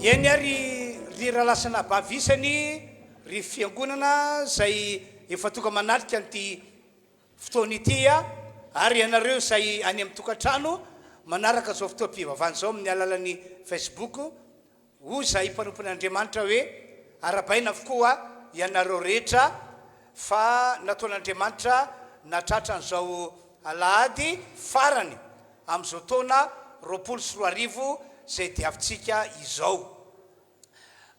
eny ry rahalasana bavisany ry fiangonana zay efa tonga manatrika an'ity fotoana ity ary ianareo zay any amin'ny tokantrano manaraka zao fotoam-pivavahana zao amin'ny alalan'ny Facebook zay mpanompon'Andriamanitra hoe arabaina avokoa ianareo rehetra fa nataon'Andriamanitra natratra an'izao alahady farany amin'izao taona 24 zay diavintsika izao.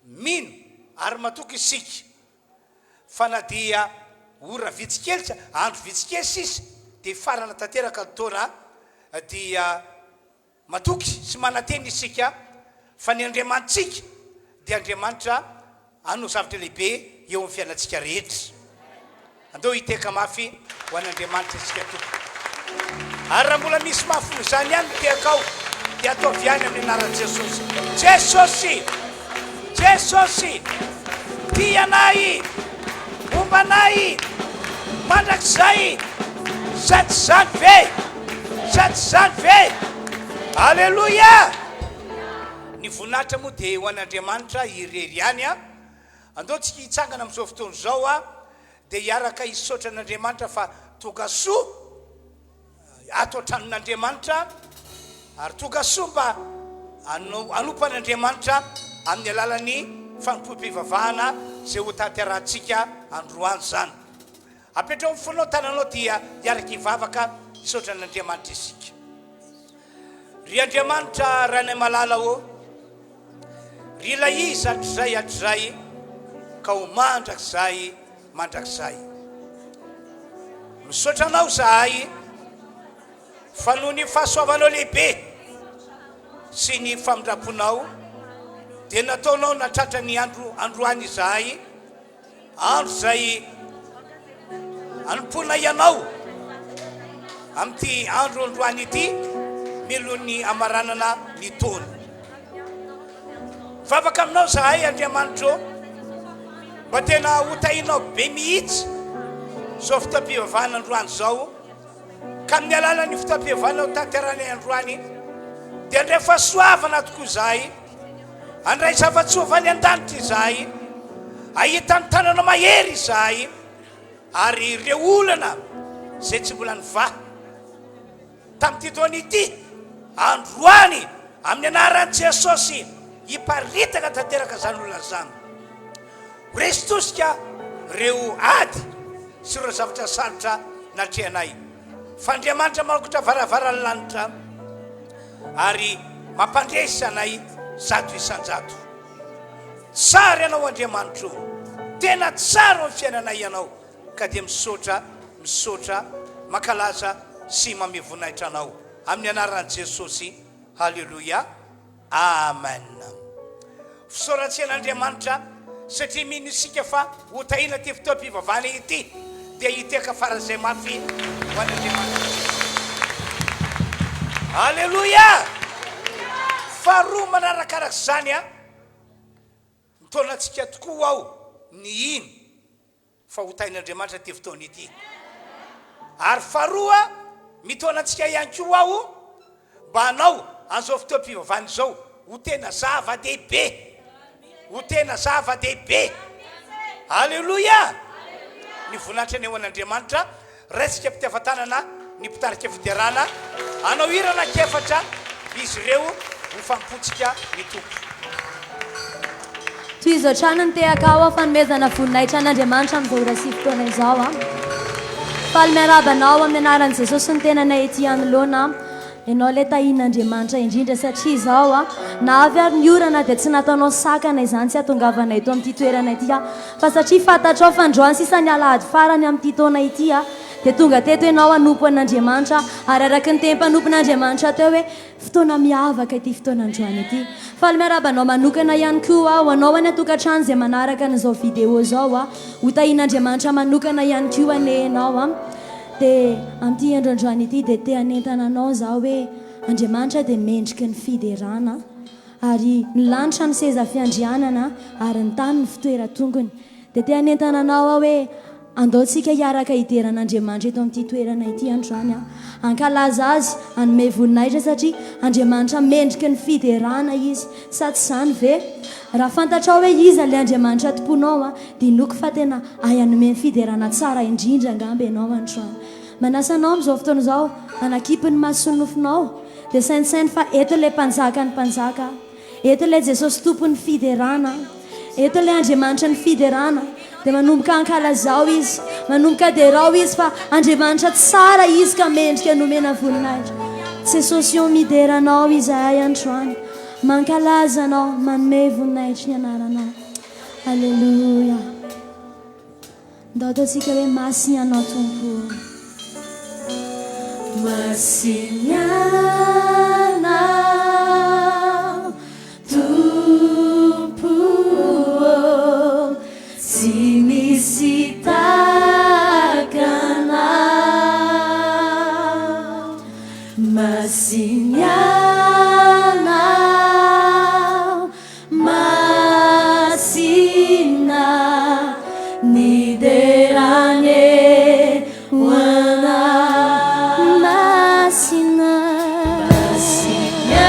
Mino ary matoky isika fa na dia ora vitsikely andro vitsikely sisa dia farana tanteraka ny taona dia matoky sy mananteny isika fa ny Andriamanitsika dia Andriamanitra anao zavatra lehibe eo amin'ny fiainantsika rehetra. Andao hiteka mafy ho an'Andriamanitra isika tompoko. Ary raha mbola misy mafy izany ihany tekao dia atao viany amin'ny anaran'i Jesosy. Jesosy, Jesosy, tia anay, momba anay, mandrakizay, sady zany ve, sady zany ve. Alleluia! Ny voninahitra moa dia ho an'Andriamanitra irery ihany andao tsika hitsangana amin'izao fotoana izao dia hiaraka hisaotra an'Andriamanitra fa tonga soa ato an-tranon'Andriamanitra ary tonga soa mba anompo an'Andriamanitra amin'ny alalan'ny fanompoam-pivavahana zay ho tanterahantsika androany zany. Apetrao amin'ny fonao tananao dia hiaraka hivavaka hisaotra an'Andriamanitra isika. Ry Andriamanitra ranay malala ry ilay izy hatrizay ka ho mandrakizay mandrakizay. Misaotra anao zahay fa noho ny fahasoavanao lehibe sy ny famindraponao dia nataonao natratra ny androany izahay, andro zay anompona ianao amin'ity andro androany ity milohan'ny amaranana ny taona. Vavaka aminao zahay Andriamanitra mba tena hotahinao be mihitsy zao fotoam-pivavahana androany zao ka amin'ny alalan'ny fotoam-pivavahana ho tanteranay androany dia andray fahasoavana tokoa zahay, andray zava-tsoavany an-danitra izahay, ahita ny tanana mahery izahay ary ireo olana zay tsy mbola nivaha tamin'ity taona ity androany amin'ny anaran'i Jesosy hiparitaka tanteraka zany olona zany. Resitosika reo ady sy ireo zavatra sarotra natrehanay fa Andriamanitra manakotra varavaran'ny lanitra ary mampandresy anay zato isan-jato. Tsara ianao Andriamanitra, tena tsara amin'ny fiainanay ianao ka dia misaotra mankalaza sy mame voninahitra anao amin'ny anaran'i Jesosy. Halleluia, amen. Fisaorantsika an'Andriamanitra satria mino isika fa hotahina ty fotoam-pivavahana ity dia hiteka faran'izay mafy ho an'Andriamanitra. Halleluia! Faharoa manarakarak' izany mitaonantsika tokoa aho ny ino fa hotahin'Andriamanitra ty fotoana ity. Ary faharoa mitaonantsika ihany koa aho mba hanao an'izao fotoam-pivavahana izao ho tena zava-dehibe, ho tena zava-dehibe. Halleluia! Ny voninahitra ny eo an'Andriamanitra raisika mpitiavan-tanana ny mpitarika fidirana anao irana kefatra izy ireo ho fampotsika ny tompo. Toy izao trano ny tehaka fanomezana voninahitra an'Andriamanitra amin'izao ora sy fotoana izao faly miarabanao amin'ny anaran'i Jesosy ny tenanay ety anoloana ianao ilay tahin'Andriamanitra indrindra satria izao na avy ary ny orana dia tsy nataonao sakana izany tsy hatongavanay eto amin'ity toerana ity fa satria fantatrao fa androany sisa ny alahady farany amin'ity taona ity dia tonga teto ianao hanompo an'Andriamanitra ary araka ny tempanompin'Andriamanitra teo hoe fotoana miavaka ity fotoana androany ity. Faly miarabanao manokana ihany koa ho anao any atokantrano izay manaraka n'izao vidéo zao ho tahin'Andriamanitra manokana ihany koa anehanao dia amin'ity androandroany ity dia te hanentana anao zaho hoe Andriamanitra dia mendriky ny fiderana ary ny lanitra ny seza fiandrianana ary ny tany ny fitoeratongony dia te hanentana anao hoe andaontsika hiaraka hideran'Andriamanitra eto amin'ity toerana ity androany ankalaza azy anome voninahitra satria Andriamanitra mendriky ny fiderana izy sa tsy zany ve raha fantatrao hoe izy le Andriamanitra tomponao dia noko fa tena ay anome ny fiderana tsara indrindra angamba ianao androany manasanao amin'izao fotoana izao anakipy ny maso ny nofinao dia sainsainy fa eto ilay mpanjaka ny mpanjaka eto ilay Jesosy tompon'ny fiderana eto ilay Andriamanitra ny fiderana dia manomboka ankalazao izy manomboka derao izy fa Andriamanitra tsara izy ka mendrika nomena voninahitra Jesosy io mideranao izahay androany mankalazanao manome voninahitra ny anaranao alleluia ndao ataontsika hoe masigny tompo masignana tompo tsy misy takana masignana masina niderane wana masina masignana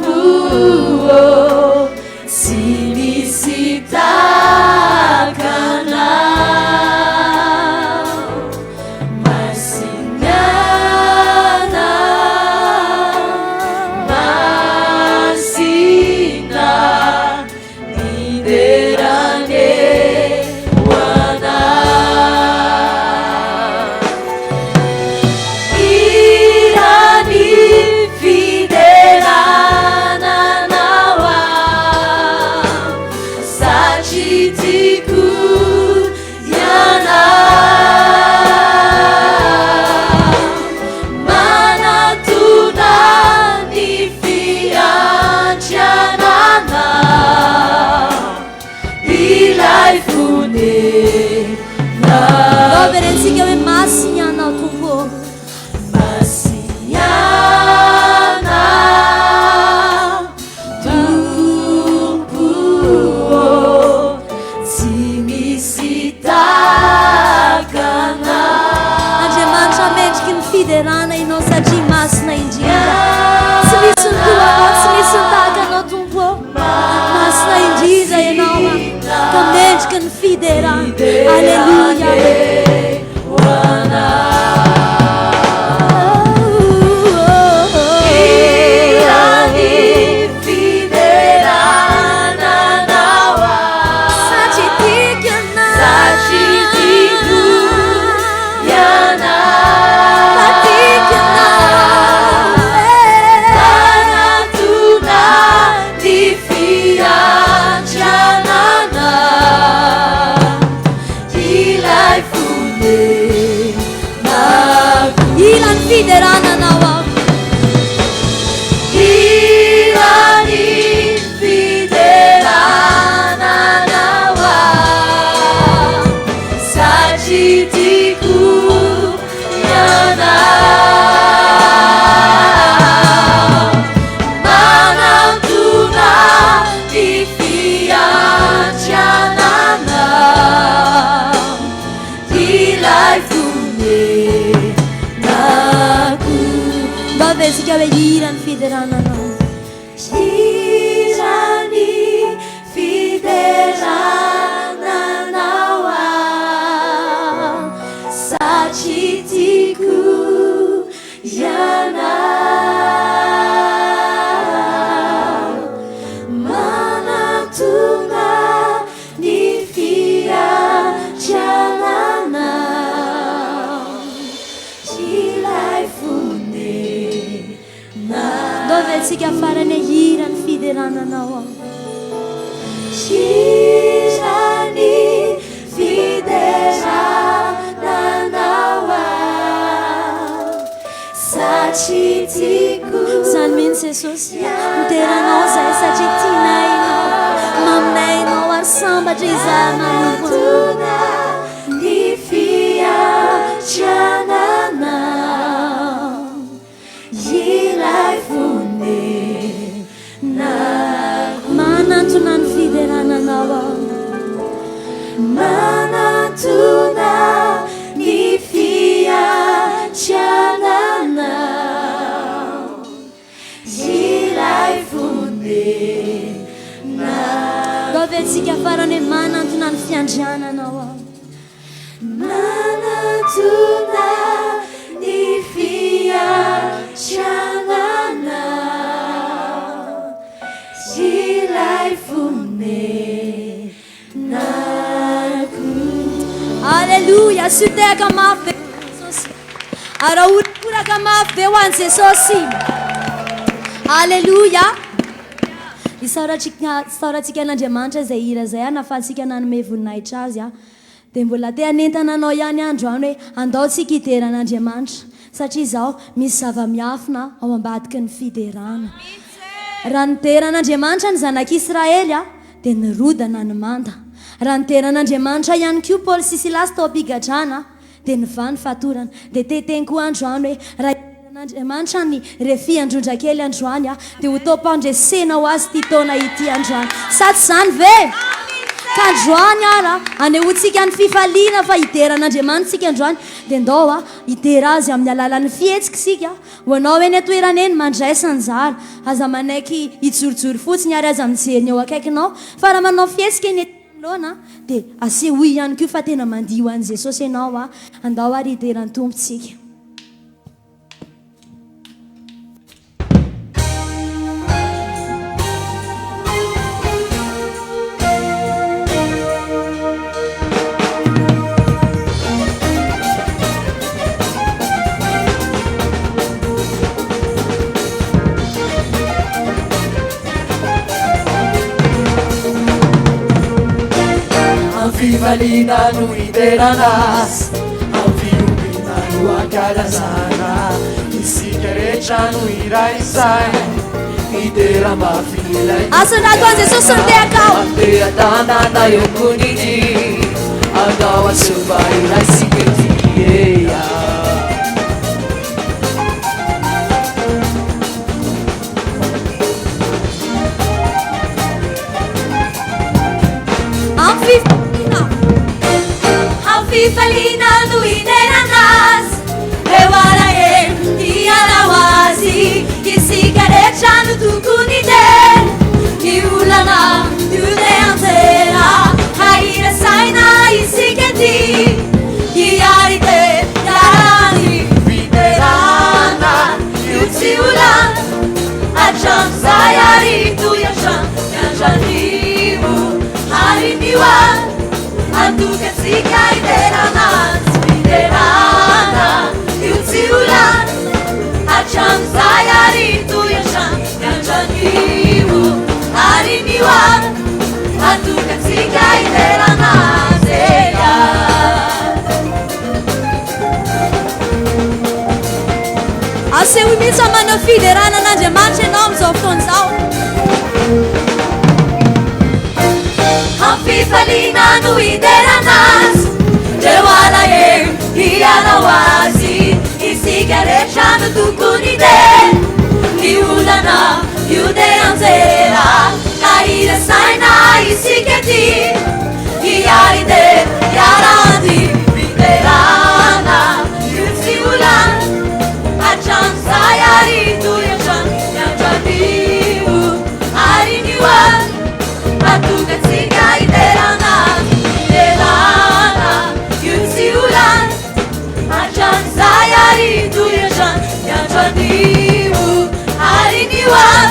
tompo tsy misy takana masignana masina niderane wana irani fiderana nawa sachitiku yana mana tunani fiancanana ilai fune Reverentsika hoe masignana tompo masignana tompo tsy misy takana Andriamanitra mendriky ny fiderana ianao satria masina indrindra tsy misy ny toanao tsy misy ny takanao tompo masina indrindra ianao ka mendriky ny fiderana alleluia fiderana nawa irani fiderana nawa sachitiku yana manantuna tifiancanana ilai fune Sika hoe irany fiderana anao irany fiderana anao satria tiako iana manatona ny fiancanana ilai fune Sika farany irany fiderana anao irany fiderana anao satria tiako zany mihitsy Jesosy miteranao zay satria tianainao maminainao ary sambatra izay manatona ny fiancanana ilai fune manantona ny tsika farany manantona ny fiandriananao ao manantona ny fiandrianana ilay fonenako. Alleluia, suteka mafy Jesosy. Araoraka mafy be ho an'i Jesosy. Alleluia. Isaorantsika an'Andriamanitra izay hira izay nahafahantsika nanome voninahitra azy dia mbola te hanentana anao ihany androany hoe andaontsika hideran'Andriamanitra satria izao misy zava-miafina ao ambadiky ny fiderana. Raha nideran'Andriamanitra ny zanak'Israely dia nirodana ny manda. Raha nideran'Andriamanitra ihany koa Paoly sy Silasy tao am-pigadrana dia nivany fatorana. Dia teteny koa androany hoe raha Andriamanitra ny RHEFI Androndrakely androany dia ho tao mpandresena ho azy ty taona ity androany. Satsy izany ve? Ka androany ara anehoantsika ny fifaliana fa hideran'Andriamanitra tsika androany dia ndao hidera azy amin'ny alalan'ny fihetsika sika. Ho anao eny atoerana eny mandraisany zara aza manaiky hijorojoro fotsiny ary aza mijeriny eo akaikinao fa raha manao fihetsika eny lona dia asehoy ihany koa fa tena mandio an'i Jesosy ianao andao ary hideran'ny tompontsika. Fivalina no ideranas, ao fiumbina no akalazana, isika rehetra no iraisay, idera mafilay. Asanago an'i Jesosy nitehakao. Anteha-tanana eo koniny, andao asova iraisika ety. Fifalina no ideranas, ewala dianawazi, isika rehetra no tokony ide, iolana iudeanzera, haira saina isika ety, iarite yarani fiderana, iutsiolan, atrano zay ary toyatran, miandranimo, hariniwan, antukatsika ideranas, fiderana, iutsiolan, atrano zay ary toyatran, miandranimo, hariniwan, antukatsika ideranas, asehoy mihitsy manao fiderana an'Andriamanitra ianao amin'izao fotoana izao. Fifalina no ideranas, deu alaye ianao azy, isika rehetra no tokony ide, iolana iudeanzera, haira saina isika ety, iaride yarandi fiderana, iutsiolan, atrano zay ary toyatran, miandranimo, hariniwan, antukatsika ideranas, fiderana, iutsiolan, atrano zay ary toyatran, miandranimo, hariniwan,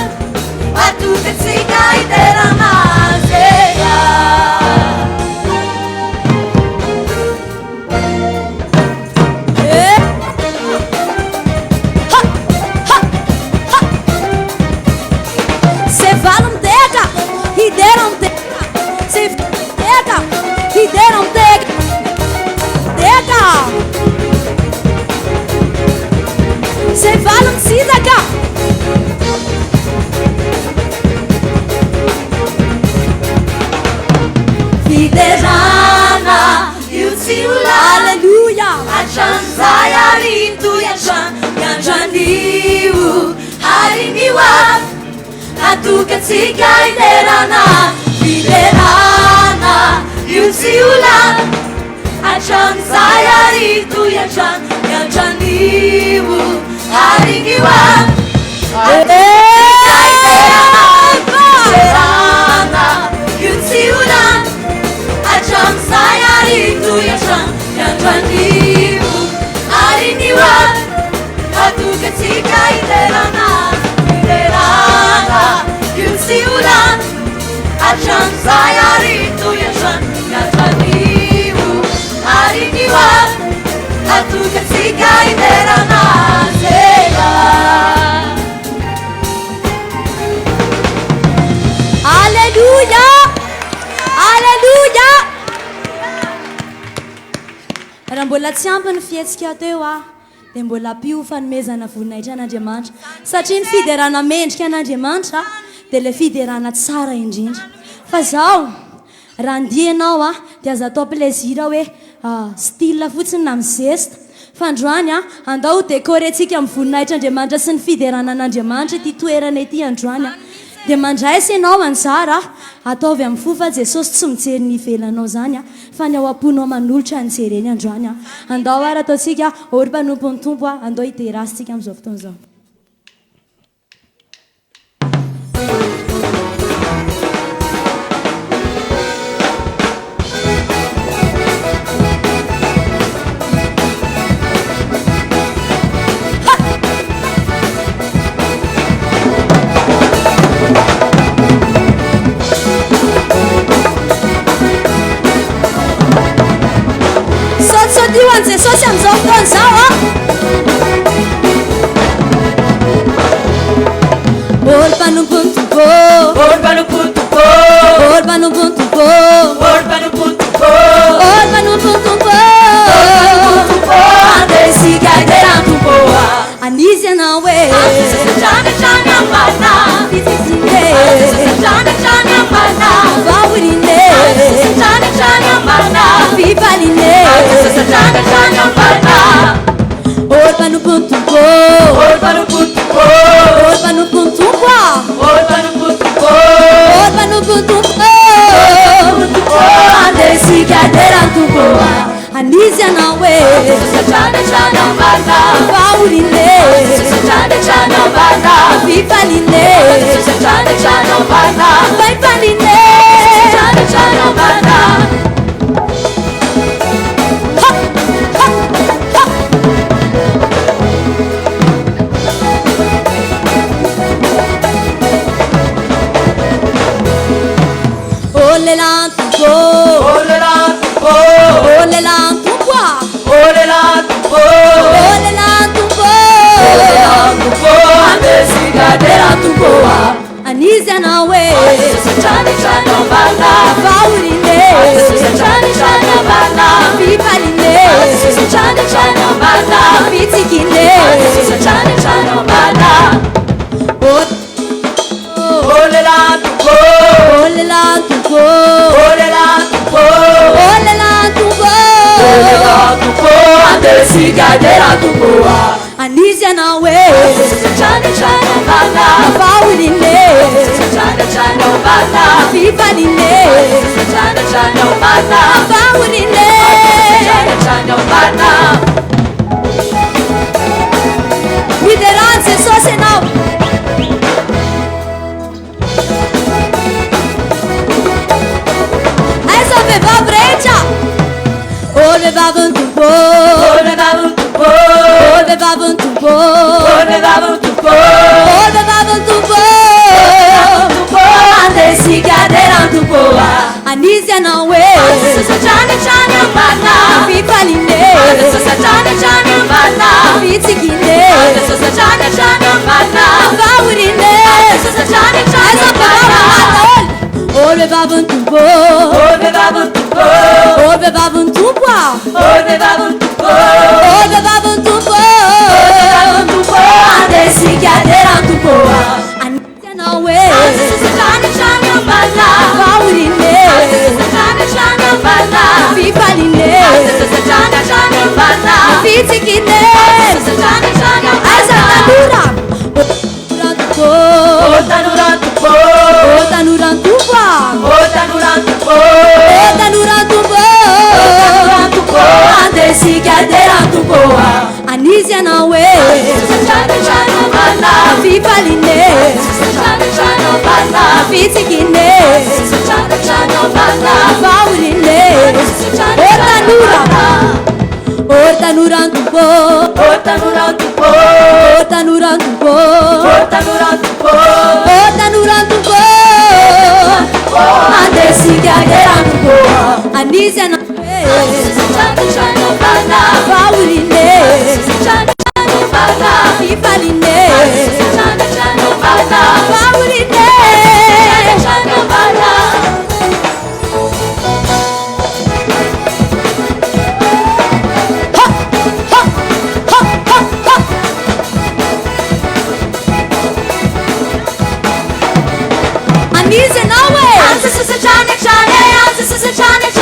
antukatsika ideranas, se falam sidaka fiderana iutsiolan, alleluia, atrano zay ary toyatran, miandranimo, hariniwan, antukatsika iderana, fiderana, iutsiolan, atrano zay ary toyatran, miandranimo, hariniwan, antukatsika iderana, fiderana, iutsiolan, Sayarito yashanataniu ariniwa atukasika iderana zela. Alleluia, alleluia. Raha mbola tsy ampy ny fihetsika teo dia mbola pio fanomezana voninahitra an'Andriamanitra satria ny fiderana mendrika an'Andriamanitra dia ilay fiderana tsara indrindra. Fa zaho raha andianao dia aza atao plaisir hoe style fotsiny na mizesta fa androany andao décorentsika amin'ny voninahitran'Andriamanitra sy ny fiderana an'Andriamanitra ity toerana ity androany dia mandraisa ianao anjara ataovy amin'ny fo fa Jesosy tsy mijery ny ivelanao zany fa ny ao am-ponao manolotra ny jereny androany andao ary ataontsika ory mpanompon'ny tompo andao hiterasitsika amin'izao fotoan'izao. Diwan Jesosy amin'izao fotoan'izao Olo mpanompon'ny tompo, olo mpanompon'ny tompo, olo mpanompon'ny tompo, olo mpanompon'ny tompo, olo mpanompon'ny tompo, andesika iderany tompo anizy ianao hoe asasatranatrany ambana fitsitsine asasatranatrany ambana vahorine asasatranatrany ambana fifaline asasatranatrany ambana olo mpanompon'ny tompo, olo mpanompon'ny tompo, olo mpanompon'ny tompo, olo mpanompon'ny tompo, olo mpanompon'ny tompo, andesika iderany tompo anizy ianao hoe asasatranatrany ambana vahorine asasatranatrany ambana fifaline asasatranatrany ambana fifaline asasatranatrany ambana. Ole l'antupo, ole l'antupo, ole l'antupo, ole l'antupo, ole l'antupo, ole l'antupo, andesika iderany anizy ianao hoe asasatranatrany ambana vahorine asasatranatrany ambana fifaline asasatranatrany ambana fitsikine asasatranatrany ambana. Ole l'antupo, ole l'antupo, ole l'antupo, ole l'antupo, ole l'antupo, andesika iderany anizy ianao hoe asasatranatrany ambana vahorine asasatranatrany ambana fifaline asasatranatrany ambana vahorine asasatranatrany ambana. Liderany Jesosy ianao. Aiza vehivavy rehetra olo vehivavy tompo, olo vehivavy tompo, olo vehivavy tompo, olo vehivavy tompo, olo vehivavy tompo, andesika iderany tompo anizy ianao hoe asasatranatrany ambana fifaline asasatranatrany ambana fitsikine asasatranatrany ambana vahorine asasatranatrany ambana. Olo vehivavy tompo, olo vehivavy tompo, olo vehivavy tompo, olo vehivavy tompo, olo vehivavy tompo, andesika iderany tompo anizy ianao hoe asasatranatrany ambana vahorine asasatranatrany ambana fifaline asasatranatrany ambana fitsikine asasatranatrany ambana. Tanura tompo, tanura tompo, tanura tompo, tanura tompo, andesika iderany tompo anizy ianao hoe asasatranatrany ambana fifaline asasatranatrany ambana fitsikine asasatranatrany ambana vahorine tanura tompo, tanura tompo, tanura tompo, tanura tompo, tanura tompo, andesika Anizana chana chana bana Faurine chana chana bana Ifaline chana chana bana Faurine chana bana Anizana we chana chana chana chana chana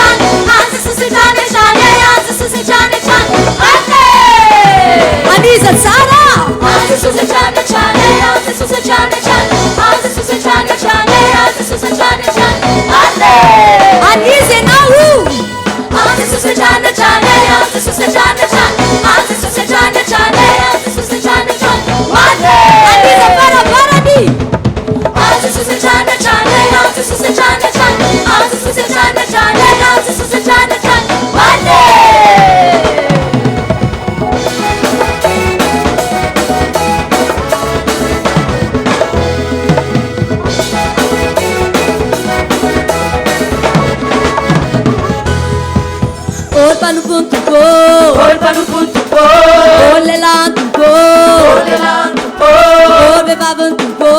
chana chana Aniza Sara chana chana chana chana Anizana u chana chana Aniza para paradi chana chana Olpa no ponto go Ole lanto go Olbe bavanto go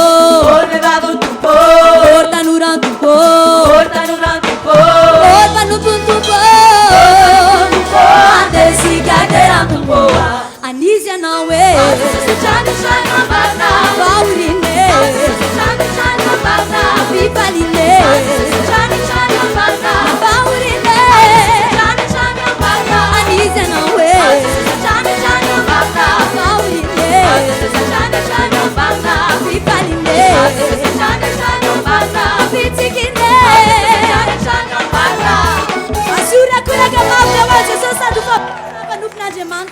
Orta no ranto go Olpa no ponto go Ande si caderanto boa Anizia não é chana chana bana Faurine Vivaline chana chana bana Faurine Anizia não é Faurine Vivaline Vitigine Asura kura gamavna wazo sasa dufa Panupna jeman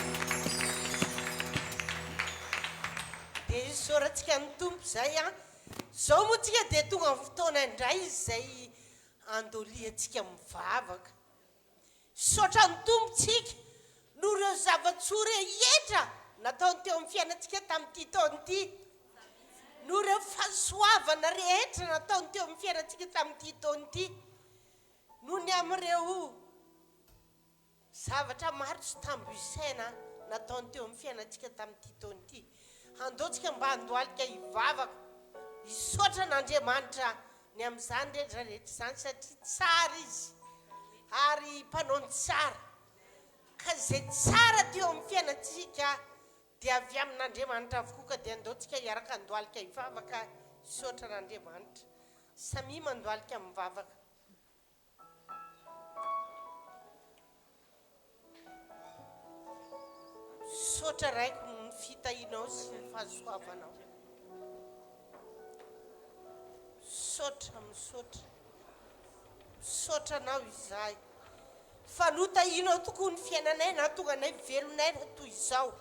dia soratsika ny tompo zay a zao moa tsika dia tonga amin'ny fotoana indray izay andoliantsika mivavaka sotra ny tompotsika no ireo zava-tsoa rehetra nataony teo amin'ny fiainantsika tamin'ity taon'ity no ireo fahasoavana rehetra nataony teo amin'ny fiainantsika tamin'ity taon'ity no ny amin'ireo zavatra maro sy tambo isaina nataony teo amin'ny fiainantsika tamin'ity taon'ity andaontsika mba handoalika hivavaka hisotra n'Andriamanitra ny amin'izany rehetra rehetra izany satria tsara izy ary mpanaony tsara ka izay tsara teo amin'ny fiainantsika dia avy amin'Andriamanitra avokoa ka dia andaontsika hiaraka handoalika hivavaka hisotra n'Andriamanitra samy mandoalika mivavaka sotra raiko ny fitahinao sy ny fahasoavanao sotra misotranao izahay fa notahinao tokoa ny fiainanay na tonga anay velonay na toy izao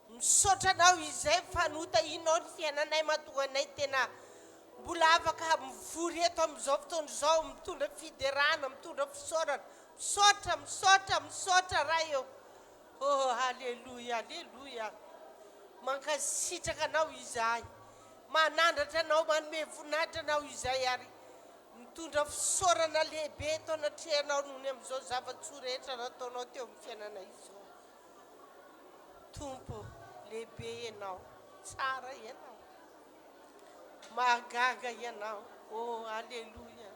misotranao izay fa notahinao ny fiainanay mahatonga anay tena mbola afaka mivory eto amin'izao fotoana izao mitondra fiderana mitondra fisaorana misotra raha eo oh alleluia mankasitraka anao izahay manandratra anao manome voninahitra anao izay ary mitondra fisaorana lehibe eto anatrehanao nohony amin'izao zava-tsoa rehetra nataonao teo amin'ny fiainana izao tompo lehibe ianao tsara ianao mahagaga ianao oh alleluia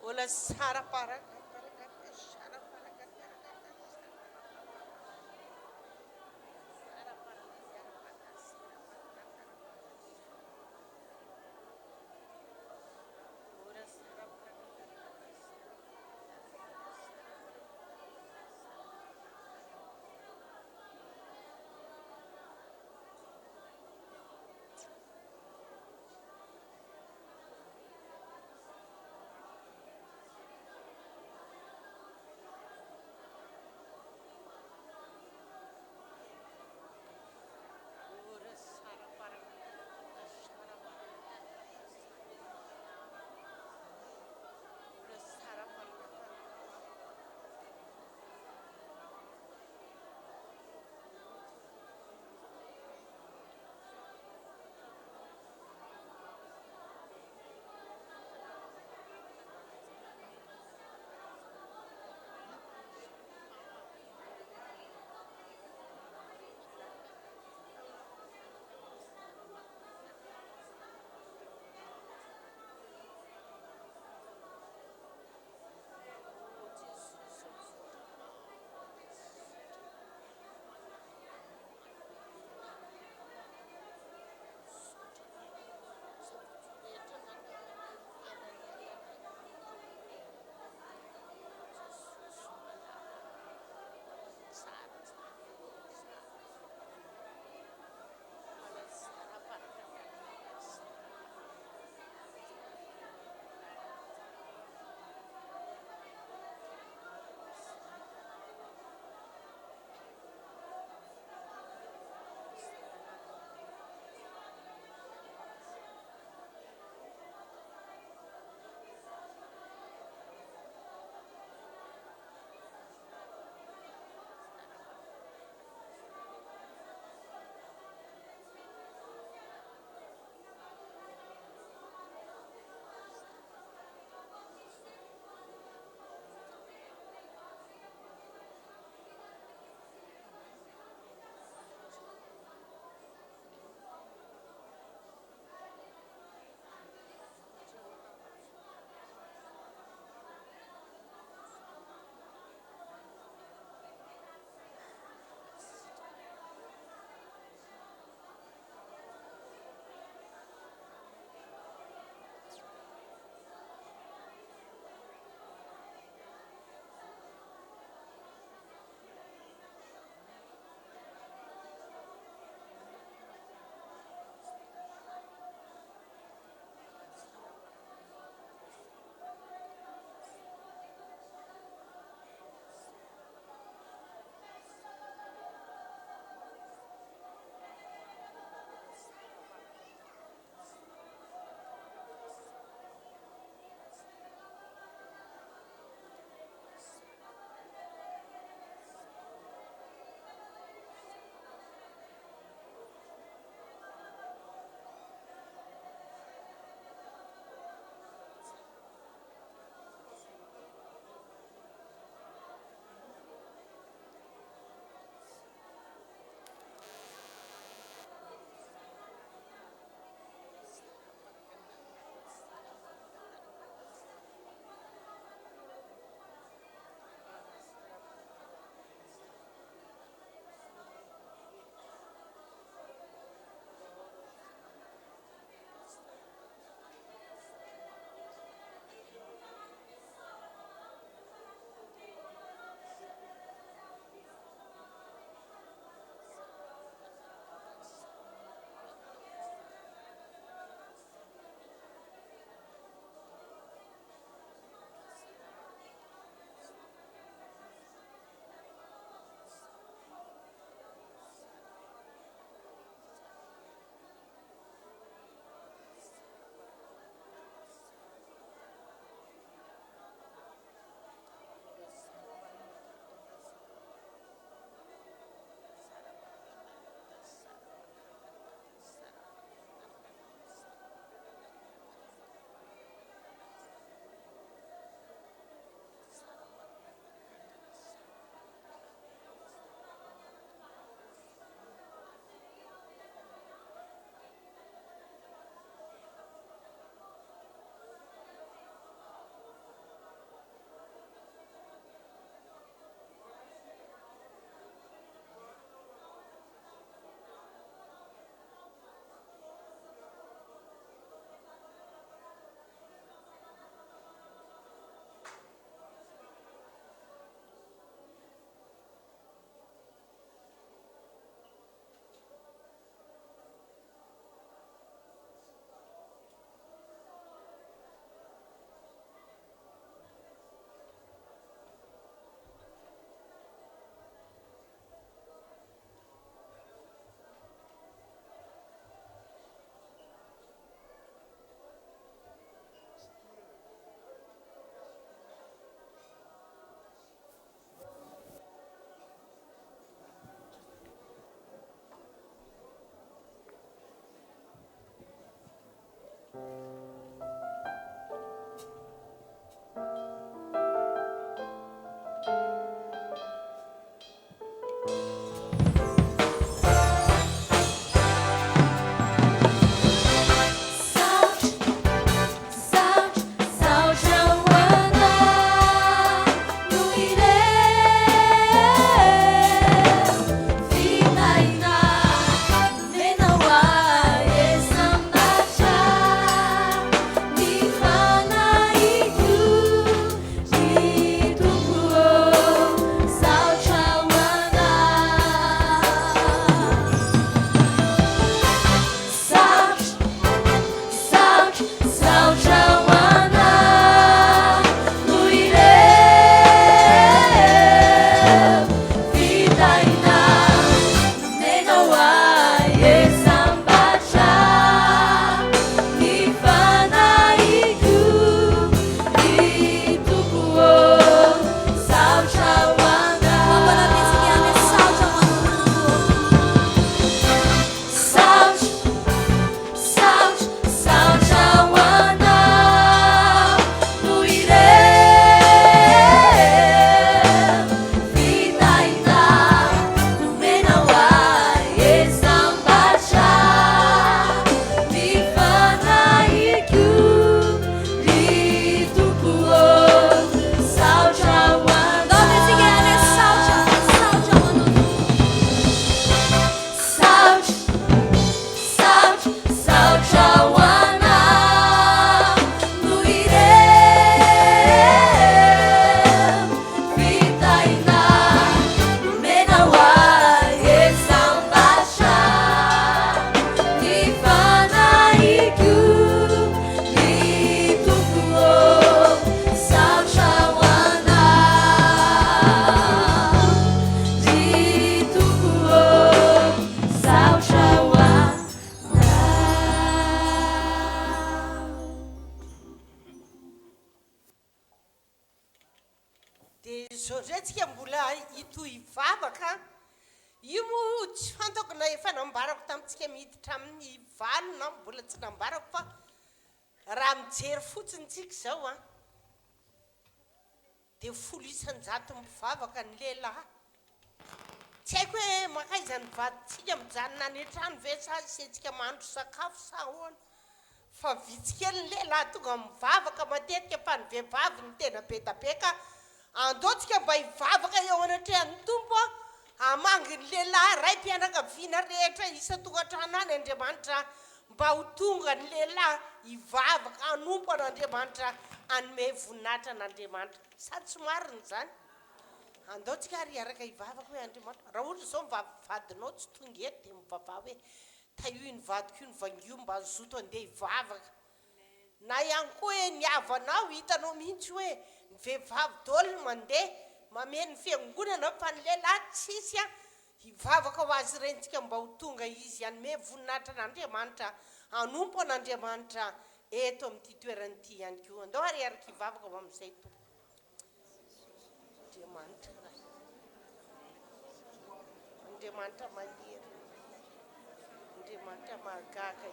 ola sara paraka toy vavaka io mo tsy fantako na efa nambarako tamintsika miditra amin'ny valona mbola tsy nambarako fa raha mijery fotsiny tsika zao a dia folo isan-jato mivavaka ny lehilahy tsy haiko hoe makaiza ny vaditsika mijanona any an-trano ve sa sentsika mahandro sakafo sa ahoana fa vitsikely ny lehilahy tonga mivavaka matetika fa ny vehivavy ny tena be da be ka andaotsika mba hivavaka eo anatrehan'ny tompo a hamangy ny lehilahy ray mpianakaviana rehetra isan-tokantrano any Andriamanitra mba ho tonga ny lehilahy hivavaka hanompo an'Andriamanitra anome voninahitra an'Andriamanitra sady tsy marina zany andaotsika ary araka hivavaka hoe Andriamanitra raha ohatra zao mivavadinao tsy tonga eto dia mivavah hoe taio ny vadiko io ny vangio mba zoto andeha hivavaka na ihany koa hoe ny havanao hitanao mihitsy hoe ny vehivavy daholo mandeha mameno fiangonana fa ny lehilahy tsisy a hivavaka ho azy rentsika mba ho tonga izy hanome voninahitra an'Andriamanitra hanompo an'Andriamanitra eto amin'ity toerana ity ihany koa andao ary araka hivavaka ho amin'izay tompo Andriamanitra maniry Andriamanitra mahagaga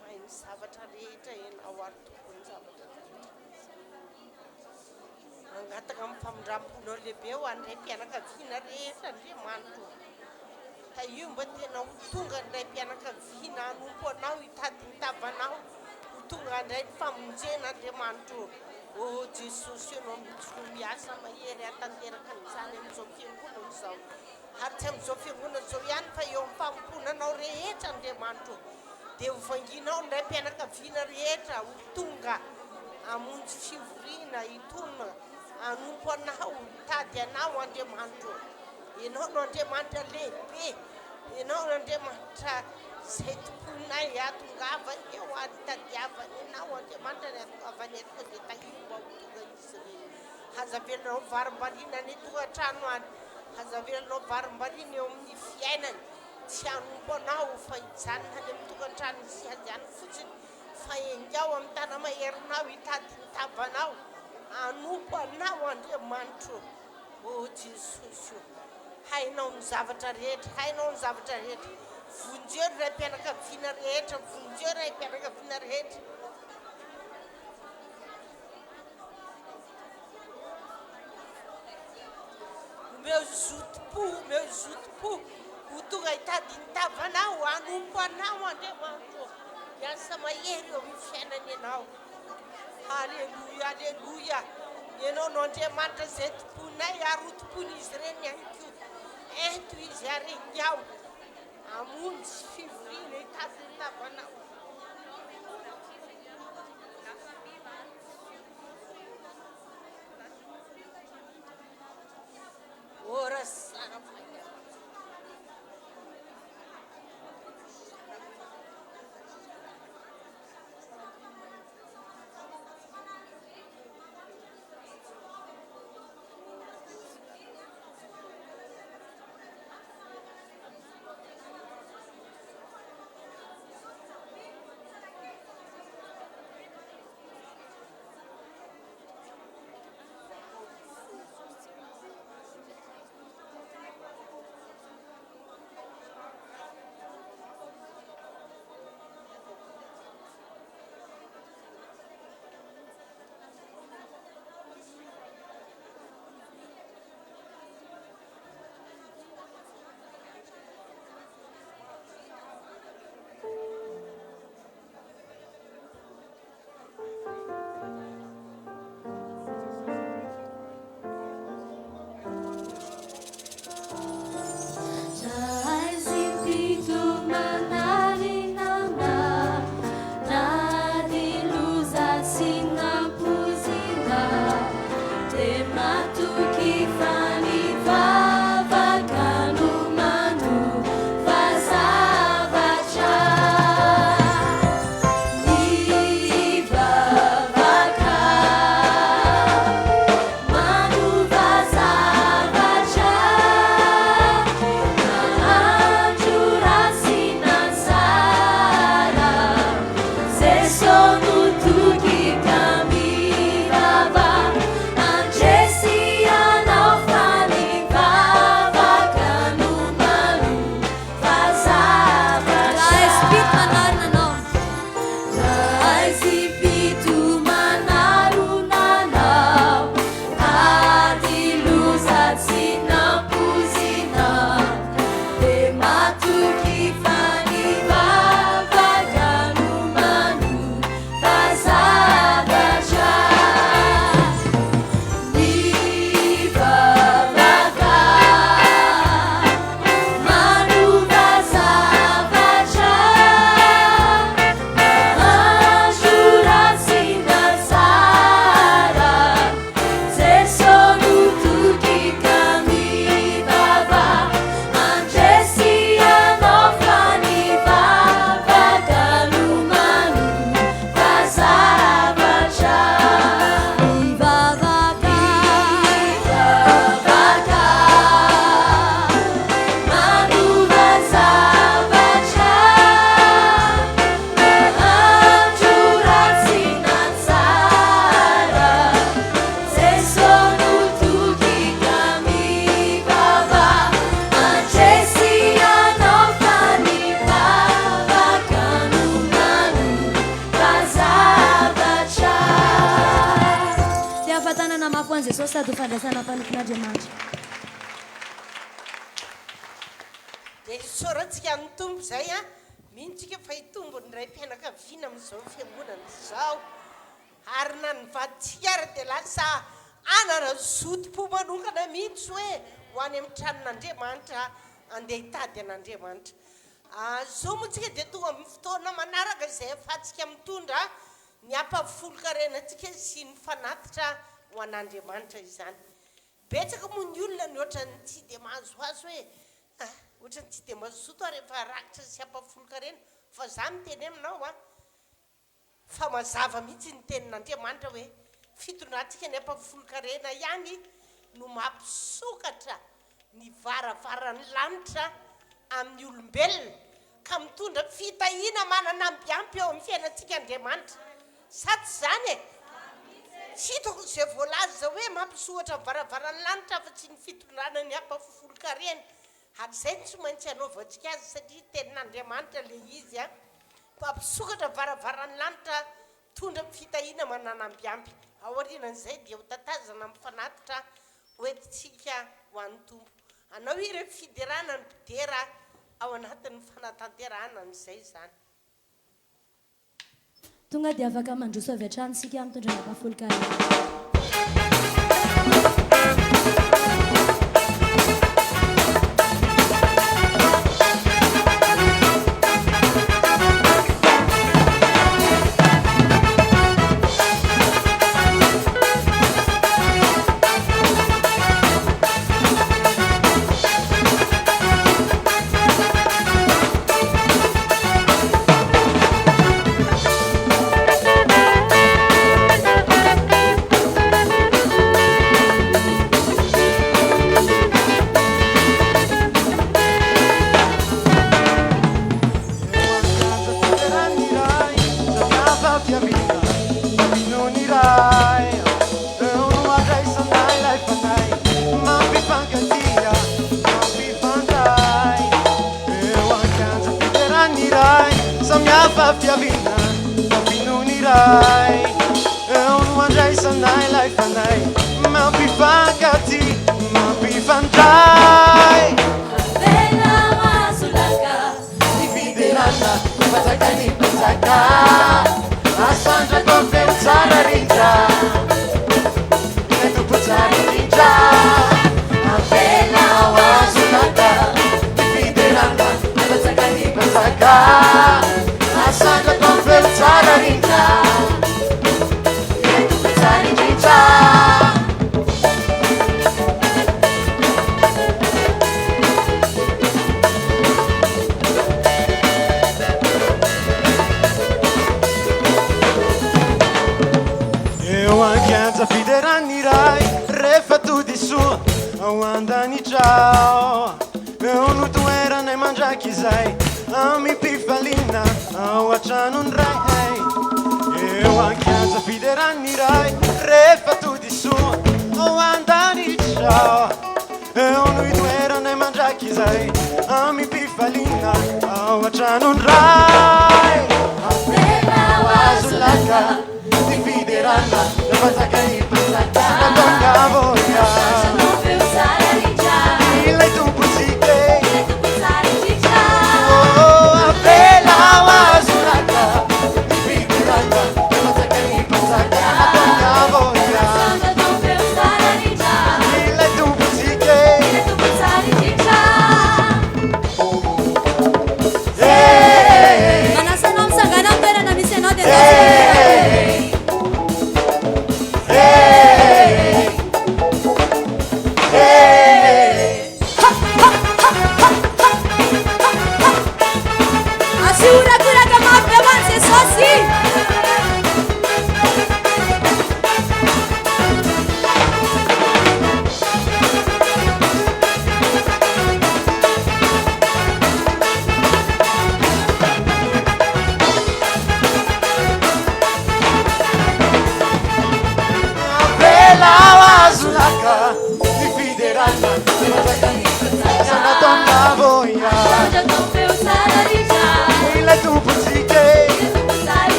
mahay ny zavatra rehetra ianao ary tompony zavatra angataka amin'ny famindram-ponao lehibe ho an'ray mpianakaviana rehetra Andriamanitra ka io mba tena ho tonga nyray mpianakaviana hanompo anao hitady ny tavanao ho tonga ndray ny famonjena Andriamanitra o Jesosy ianao mihitsy no miasa mahery atanteraka n'izany amin'izao fiangonana izao ary tsy amin'izao fiangonana izao ihany fa eo amin'ny mpamponanao rehetra Andriamanitra dia ho vanginao nyray mpianakaviana rehetra ho tonga hamonjy fivoriana hitona hanompo anao hitady anao Andriamanitra ianao no Andriamanitra lehibe ianao no Andriamanitra zay tomponay atongava eo atadiavany ianao Andriamanitra ny atongavany eto dia tahimba ho tonga izy reny hazavelanao varim-bariana ny tokantrano any hazavelanao varim-bariana eo amin'ny fiainany tsy hanompo anao fa hijanona any amin'ny tokantrano misy azy any fotsiny fa engao amin'ny tana maherinao hitady ny tavanao hanompo anao Andriamanitra o Jesosy hainao ny zavatra rehetra hainao ny zavatra rehetra vonjeo ray mpianakaviana rehetra vonjeo ray mpianakaviana rehetra meu zotom-po ho tonga hitady ny tavanao hanompo anao Andriamanitra miasa mahery eo amin'ny fiainana ianao halleluia halleluia ianao no Andriamanitra zay tomponay ary ho tompon'izy ireny ihany koa eto izy ary ingao hamonjy fivoriana hitady ny tavanao ora sana sady fandraisana mpanompon'andriamanitra dia isaorantsika ny tombo zay a mihintsika fa hitombony ray mpianakaviana amin'izao fiangonana izao ary na nivaditsika ary dia lasa anana zotom-po manokana mihitsy hoe ho any amin'ny tranon'andriamanitra andeha hitady an'andriamanitra zao moantsika dia tonga amin'ny fotoana manaraka izay afatsika mitondra ny ampavolo-karenantsika sy ny fanatitra ho an'andriamanitra izany betsaka moa ny olona ny ohatrany tsy dia mahazoazo hoe ohatrany tsy dia mazoto a rehefa rakitra sy ampavolo-karena fa za miteny aminao a fa mazava mihitsy ny tenin'andriamanitra hoe fitondrantsika ny ampavolo-karena ihany no mampisokatra ny varavarany lanitra amin'ny olombelona ka mitondra fitahina manana ambiampy eo amin'ny fiainantsika andriamanitra sa tsy zany e tsy hitako izay voalaza hoe mampisohatra varavarany lanitra fa tsy ny fitondrana ny ampavolo-karena ary zay tsy maintsy anaovantsika azy satria tenin'andriamanitra le izy a mampisokatra varavarany lanitra tondra fitahina manana ambiampy aorianan'izay dia ho tatazana amin'ny fanatitra hoentitsika ho an'ny tompo anao ireo fiderana ny mpidera ao anatin'ny fanatanterahana n'izay zany tonga dia afaka mandroso avy hatrany sika mitondrana mpafolo-karena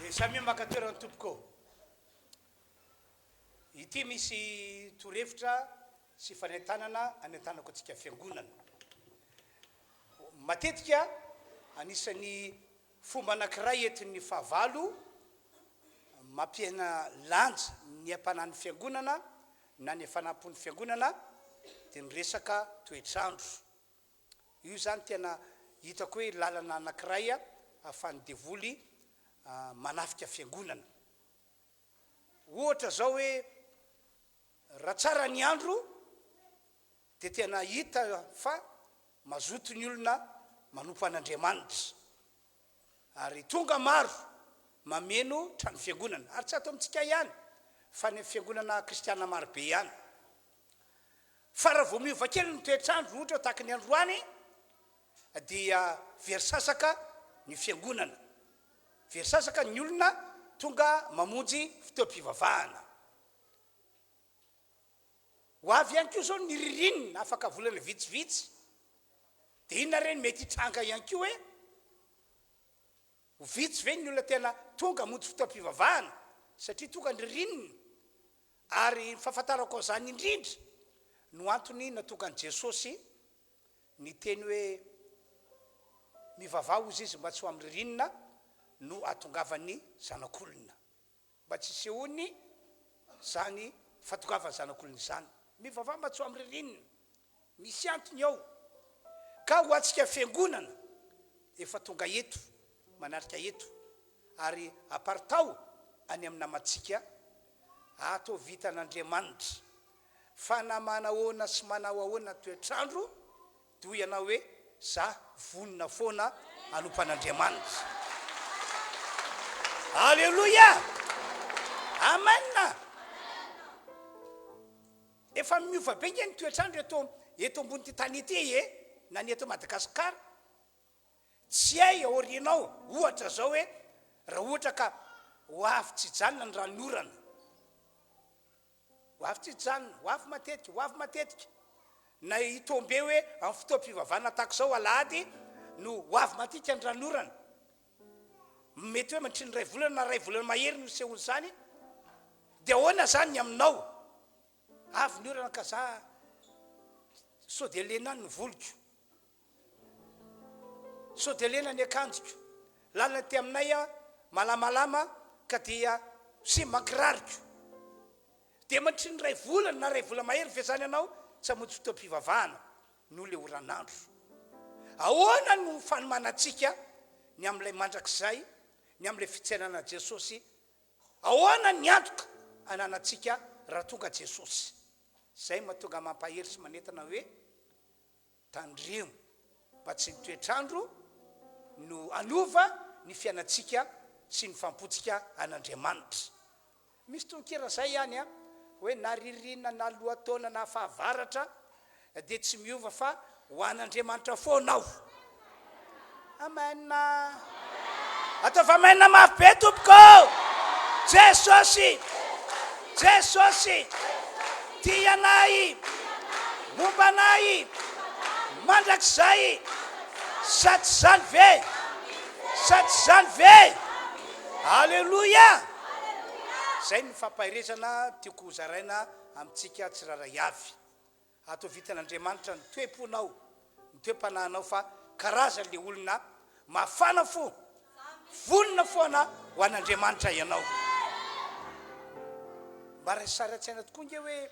dia samy maka toerana tompoko ity misy torevitra sy fanentanana anentanako antsika fiangonana matetika anisan'ny fomba anankiray entin'ny fahavalo mampiana lanja ny ampanan'ny fiangonana na ny fanampon'ny fiangonana dia ny resaka toetrandro io zany tena hitako hoe lalana anankiray ahafahan'ny devoly manafika fiangonana ohatra zao hoe raha tsara ny andro dia tena hita fa mazoto ny olona manompo an'Andriamanitra ary tonga maro mameno trano fiangonana ary tsy ato amintsika ihany fa ny fiangonana kristiana marobe ihany fa raha vao miova kely ny toetrandro ohatra tahaka ny androany dia very sasaka ny fiangonana very sasaka ny olona tonga mamonjy fotoam-pivavahana ho avy ihany koa zao ny ririnina afaka volana vitsivitsy dia inona reny mety hitranga ihany koa hoe ho vitsy ve ny olona tena tonga monjy fotoam-pivavahana satria tonga ny ririnina ary fahafantarako an'izany indrindra no antony natonga an' Jesosy ny teny hoe mivavao izy izy mba tsy ho amin'ny ririnina no atongavany zanak'olona mba tsy sehony zany fatongavany zanak'olona zany mivavao mba tsy ho amin'ny ririnina misy antony ao ka ho antsika fiangonana efa tonga eto manarika eto ary apartao any amin'ny namantsika ato vita an'Andriamanitra fa na manahoana sy manao ahoana toetrandro toy ianao hoe za vonona foana anompan'Andriamanitra alleluia amen efa miova be nge ny toetrandro eto ambony ty tany ity na ny eto Madagasikara tsy hay aorianao ohatra zao hoe raha ohatra ka ho avy tsy janona ny ranorana ho avy tsy janona ho avy matetika na hitombe hoe amin'ny fotoam-pivavahana tahaka zao Alahady no ho avy matetika ny ranorana mety hoe mandritry ny ray volana na ray volana mahery no sehony zany dia ahoana zany ny aminao avy ny orana ka za sao dia lena ny voliko sao dia lena ny akanjiko lalana ty aminay malamalama ka dia sy mankirariko dia mandritry ny ray volana na ray volana mahery fiazany anao tsy hamonjy fotoam-pivavahana no le oranandro ahoana no fanomanantsika ny amin'ilay mandrakizay ny amin'ilay fitsainana Jesosy ahoana ny antoka ananatsika raha tonga Jesosy zay mahatonga mampahery sy manentana hoe tandremo mba tsy ny toetrandro no anova ny fiainatsika sy ny fampotsika an'Andriamanitra misy tononkera zay ihany hoe na ririnina na lohataona na fahavaratra dia tsy miova fa ho an'Andriamanitra foanao amen ataova amen mafy be tompoko Jesosy tia anay momba anay mandrakizay satsy zany ve alleluia zay ny fampahirezana tiako hozaraina amintsika tsiraray avy ato vitan'Andriamanitra ny toe-ponao ny toe-panahinao fa karaza le olona mafana fo vonona foana ho an'Andriamanitra ianao mba raha saratsiaina tokoa nge hoe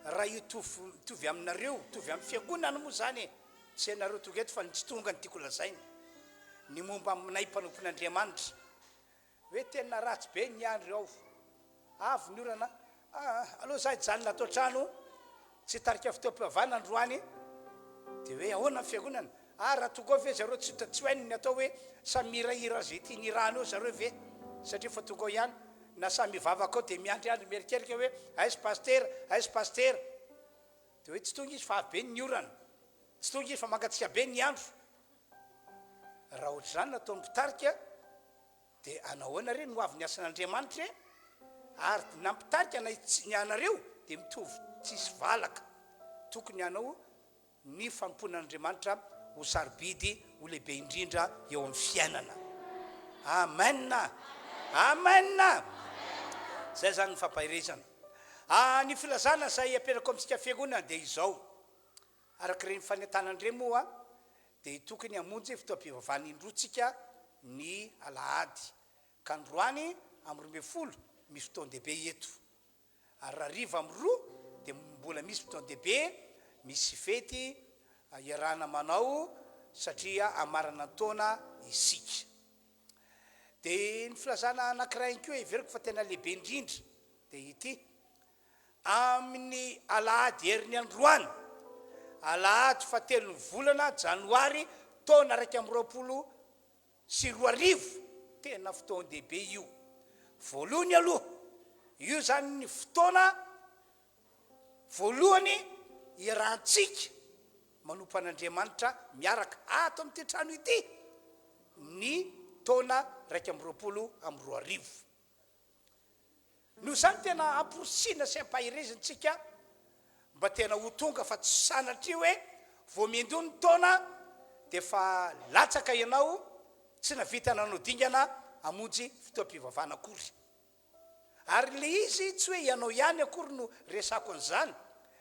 raha io tovy aminareo tovy amin'ny fiangonana moa zany tsy hainareo tonga eto fa ny tsy tonga ny tiako lazaina ny momba aminay mpanompon'Andriamanitra hoe tena ratsy be ny andro ao avy ny orana aloha za hijanona atao trano tsy tarika fotoam-pivavahana androany dia hoe ahoana ny fiangonana raha tonga ao ve zareo tsy hainy ny atao hoe samy mirahira zay tia ny rano eo zareo ve satria fa tonga ao ihany na samy vavaka ao dia miandry mierikerika hoe aizy paster dia hoe tsy tonga izy fa avy be ny orana tsy tonga izy fa mangatsika be ny andro raha ohatra zany natao mpitarika dia anahoana reny no avy ny asan'Andriamanitra ary nampitarika ny anareo dia mitovy tsisy valaka tokony anao ny fampon'Andriamanitra ho sarobidy ho lehibe indrindra eo amin'ny fiainana amen Amen. Zay zany fampahirezana. Ny filazana zay aperako amitsika fiangonana dia izao. Arakareny fanentanandre moa dia tokony hamonjy fotoam-pivavahana indroatsika ny Alahady. Ka androany amin'ny 12 misy fotoan-dehibe eto. Ary hariva amin'ny 2 dia mbola misy fotoan-dehibe, misy fety iarahana manao satria amarana taona isika. Dia ny filazana anankiray koa everiko fa tena lehibe indrindra dia ity. Amin'ny Alahady herin'ny androany, Alahady fatelon'ny volana janoary taona 2024, tena fotoan-dehibe io. Voalohany aloha, io zany ny fotoana voalohany irahantsika manompo an'Andriamanitra miaraka ato amin'ity trano ity ny taona 2024. No zany tena amporisiana sy ampahirezintsika mba tena ho tonga fa tsy sanatria hoe vao mendeo ny taona dia fa latsaka ianao tsy navita nanao dingana hamonjy fotoam-pivavahana akory. Ary le izy tsy hoe ianao ihany akory no resako an'izany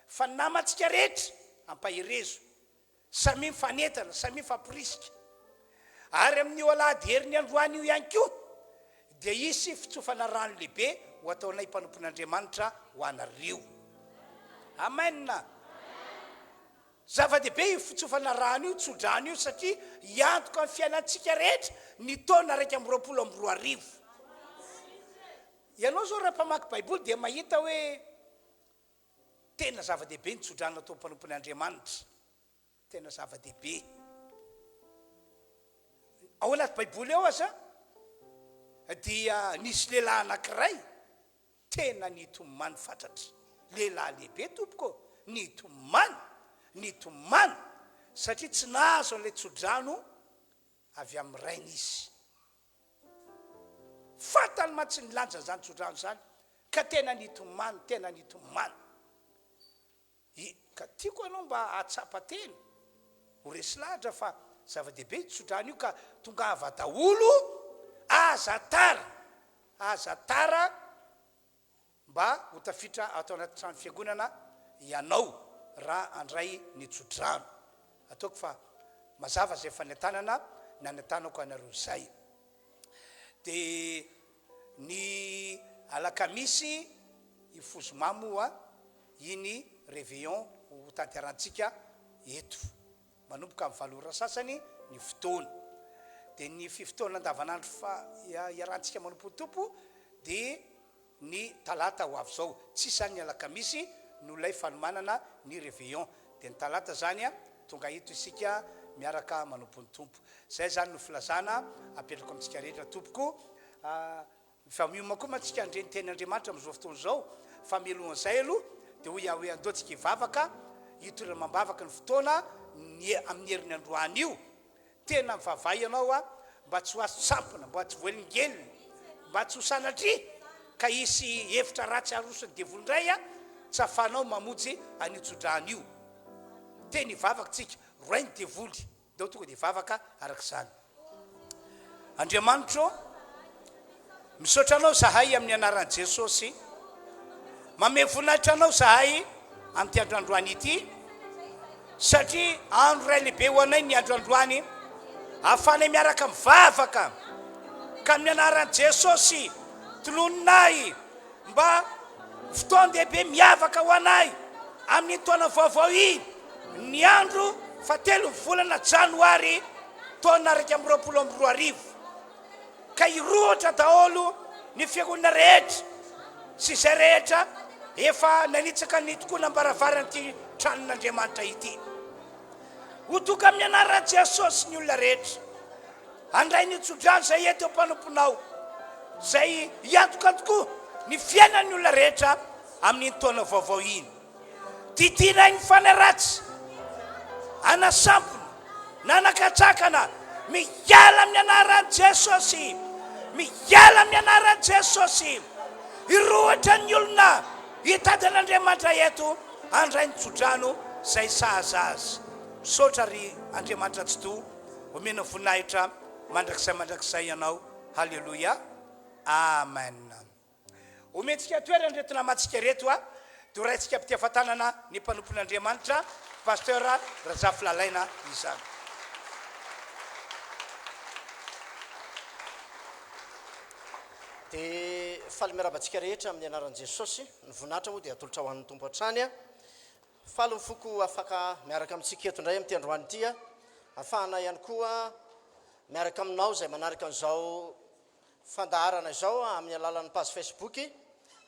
fa namantsika rehetra ampahirezo, samy mifanentana, samy mifampirisika. Ary amin'io Alahady herin'ny androany io ihany koa dia isy fitsofana rano lehibe ho ataonay mpanompon'Andriamanitra ho anareo. Amen. Zava-dehibe io fitsofana rano io, tsodrano io satria iantoka amin'ny fiainantsika rehetra ny taona 2024. Ianao zao raha mpamaky Baiboly dia mahita hoe tena zava-dehibe ny tsodrano atao mpanompon'Andriamanitra. Tena zava-dehibe. Ao anaty Baiboly ao aza dia nisy lehilahy anankiray tena nitomany fatratra. Lehilahy lehibe tompoko, nitomany satria tsy nahazo an'ilay tsodrano avy amin'ny rainy izy. Fatany matsy nilanja zany tsodrano zany ka tena nitomany. Ka tiako anao mba atsapa teny ho resy lahatra fa zava-dehibe tsodrano io ka tongava daholo aza tara mba ho tafitra atao anaty trano fiangonana ianao raha andray ny tsodrano. Ataoko fa mazava zay fanentanana nanentanako anareo zay. Dia ny Alakamisy ifozoma moa iny réveillon ho tanterantsika eto. Manomboka amin'ny 7 sasany ny fotoana. Dia ny fifotoana andavanandro fa iarahantsika manompo tompo dia ny talata ho avy zao. Tsy zany Alakamisy no lay fanomanana ny réveillon. Dia ny talata zany tonga eto isika miaraka manompo ny tompo. Zay zany no filazana apetrako amintsika rehetra tompoko. Fa mioma koa mantsika andreny tenin'Andriamanitra amin'izao fotoana zao. Fa mialohan'izay aloha dia ho hoe andoantsika hivavaka, hitorama-bavaka ny fotoana amin'ny herin'ny androany io. Tena mivavay ianao mba tsy ho azo tsampina, mba tsy voalingelina, mba tsy ho sanatria ka hisy hevitra ratsy arosony devondray tsy ahafahanao mamonjy an'itsodrano io. Teny hivavaka tsika, roainy devoly, dao tonga dia hivavaka arak'izany. Andriamanitra, misaotra anao zahay amin'ny anaran'i Jesosy, mame voninahitra anao zahay amin'ity androandroany ity, satria andro ray lehibe ho anay ny androandroany, ahafanay miaraka mivavaka ka amin'ny anaran'i Jesosy toloninay mba fotoan-dehibe miavaka ho anay amin'ny taona vaovao iny, ny andro 7 volana janoary taona 2024. Ka irohatra daholo ny fiangonana rehetra sy izay rehetra efa nanitsaka ny tokoa nambaravaran'ity tranon'Andriamanitra ity. Ho tonga amin'ny anaran'i Jesosy ny olona rehetra, andray ny tsodrano zay eto mpanomponao, zay iantoka tokoa ny fiainan'ny olona rehetra amin'ny taona vaovao iny. Didinay ny fanaratsy, anasampona, nanakatsakana, miala amin'ny anaran'i Jesosy, miala amin'ny anaran'i Jesosy. Irohatra ny olona hitadan'Andriamanitra eto andray ny tsodrano zay sahaza azy. Misaotra ry Andriamanitra tsy to, omena voninahitra mandrakizay ianao. Halleluia. amen. Omentsika toerandretina matsika reto a doraitsika mpitiafatanana ny mpanompon'Andriamanitra pasteur Razafy Lalaina izany. Dia faly miarabantsika rehetra amin'ny anaran'i Jesosy, ny voninahitra moa dia atolotra ho an'ny tompo hatrany a. Faly mifoko afaka miaraka amintsika eto indray amin'ity androany ity a, ahafahana ihany koa miaraka aminao izay manaraka an'izao fandaharana izao amin'ny alalan'ny page Facebook,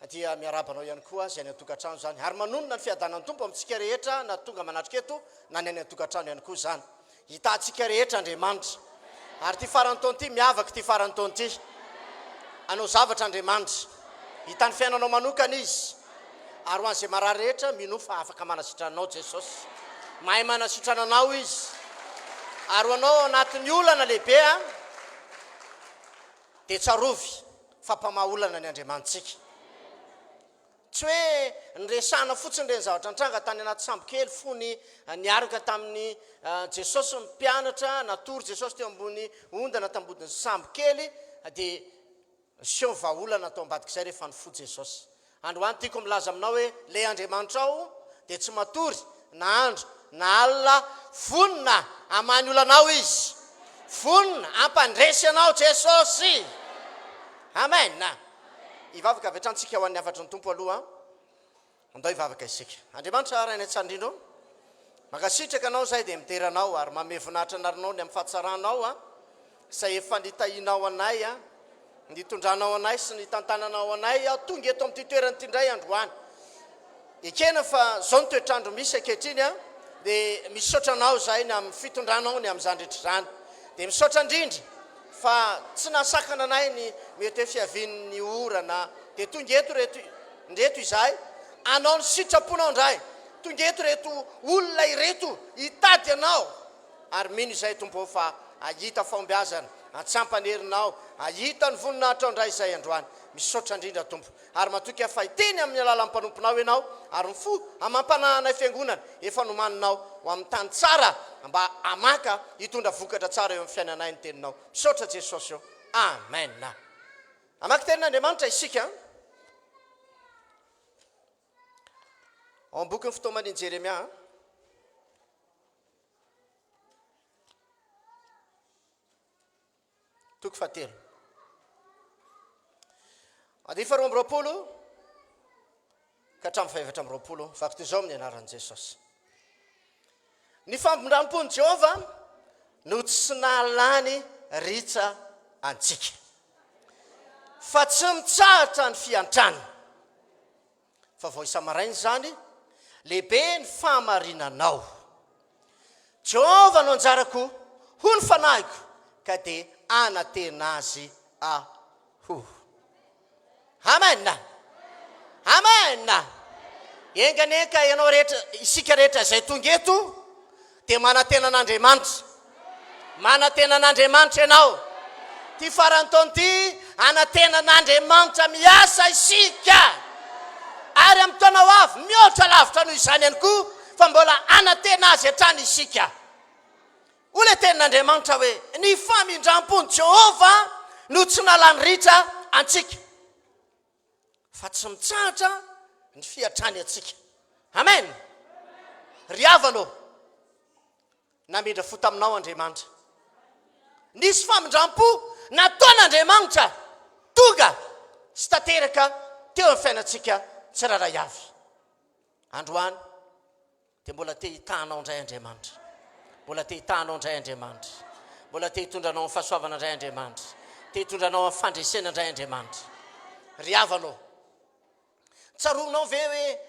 dia miarabanao ihany koa izay ny atokantrano zany. Ary manonona ny fiadanan'ny tompo amintsika rehetra na tonga manatrika eto na ny any atokantrano ihany koa zany. Hitantsika rehetra Andriamanitra. Ary ty farany taona ity miavaka ty farany taona ity. Anao zavatra Andriamanitra. Hitan'ny fiainanao manokana izy. Ary ho an'izay marary rehetra mino fa afaka manasitranao Jesosy. Mahay manasitrananao izy. Ary ho anao anatin'ny olana lehibe a, dia tsarovy fa mpamaolana ny Andriamanitsika. Tsy hoe nresana fotsiny ireny zavatra nitranga tany anaty sambo kely fony niaraka tamin'ny Jesosy ny mpianatra, natory Jesosy teo ambony ondana tambodin'ny sambo kely, dia seho vaolana atao ambadik'izay rehefa nifoy Jesosy. Androany tiako milaza aminao hoe le Andriamanitra ao dia tsy matory na andro na alina, vonina amany olanao izy, vonina ampandresy anao Jesosy. Amen. Ivavaka avy hatrany ho an'ny afatry ny tompo aloha. Andao ivavaka isika. Andriamanitra rainy an-tsandrindro, makasitraka anao zay dia miteranao ary mame voninahitra narinao ny amin'ny fahatsaranao izay efa nitahinao anay nitondranao anay sy nitantananao anay tonga eto amin'ity toerana ity indray androany. Ekena fa zao ny toetrandro misy ankehitriny dia misaotra anao zay ny amin'ny fitondranao ny amin'izany rehetra zany. Dia misaotra indrindra fa tsy nasakana anay ny mety hoe fiavian'ny orana, dia tonga eto reto izay anao ny sitraponao indray. Tonga eto reto olona ireto hitady anao, ary mino izay tompo fa ahita fahombiazana, atsampanyherinao, ahita ny voninahitra indray izay androany. Misaotra indrindra tompo, ary matoky fa hiteny amin'ny alalan'ny mpanomponao ianao, ary mifo amampanahana fiangonana efa nomaninao ho amin'ny tany tsara mba amaka hitondra vokatra tsara eo amin'ny fiainanay ny teninao. Misaotra Jesosy eo. Amen. Amaky tenin'Andriamanitra isika ao am-boky ny fotoaman'i Jeremia, toko fahatelo. Ady faharoa amby roapolo ka hatramin'ny fahaefatra amby roapolo, vaky toy izao amin'ny anaran'i Jesosy. Ny fampindram-pon'i Jehova no tsy nahalany ritsa antsika, fa tsy mitsahatra ny fiantrany. Fa vao isa-maraina zany lehibe ny fahamarinanao. Jehova no anjarako ho ny fanahiko, ka dia anatena azy aho. Amen. Amen. Enganenka ianao rehetra, isika rehetra izay tonga eto dia manatena an'Andriamanitra. Manatena an'Andriamanitra ianao. Ty farany taona ity anatena an'Andriamanitra miasa isika. Ary amin'ny taona ho avy mihoatra lavitra noho izany ihany koa, fa mbola anatena azy hatrany isika. Ho le tenin'Andriamanitra hoe ny famindram-pony Jehova no tsy nalany ritra antsika, fa tsy mitsahatra ny fiatrany antsika. Amen. Ry havanao, namindra fo taminao Andriamanitra. Nisy famindram-po nataon'Andriamanitra tonga sy tanteraka teo amin'ny fiainantsika tsiraray avy. Androany dia mbola te hitanao indray Andriamanitra. Mbola te hitanao indray Andriamanitra. Mbola te hitondranao amin'ny fahasoavana indray Andriamanitra. Te hitondranao amin'ny fandresena indray Andriamanitra. Ry havanao, tsaroanao ve hoe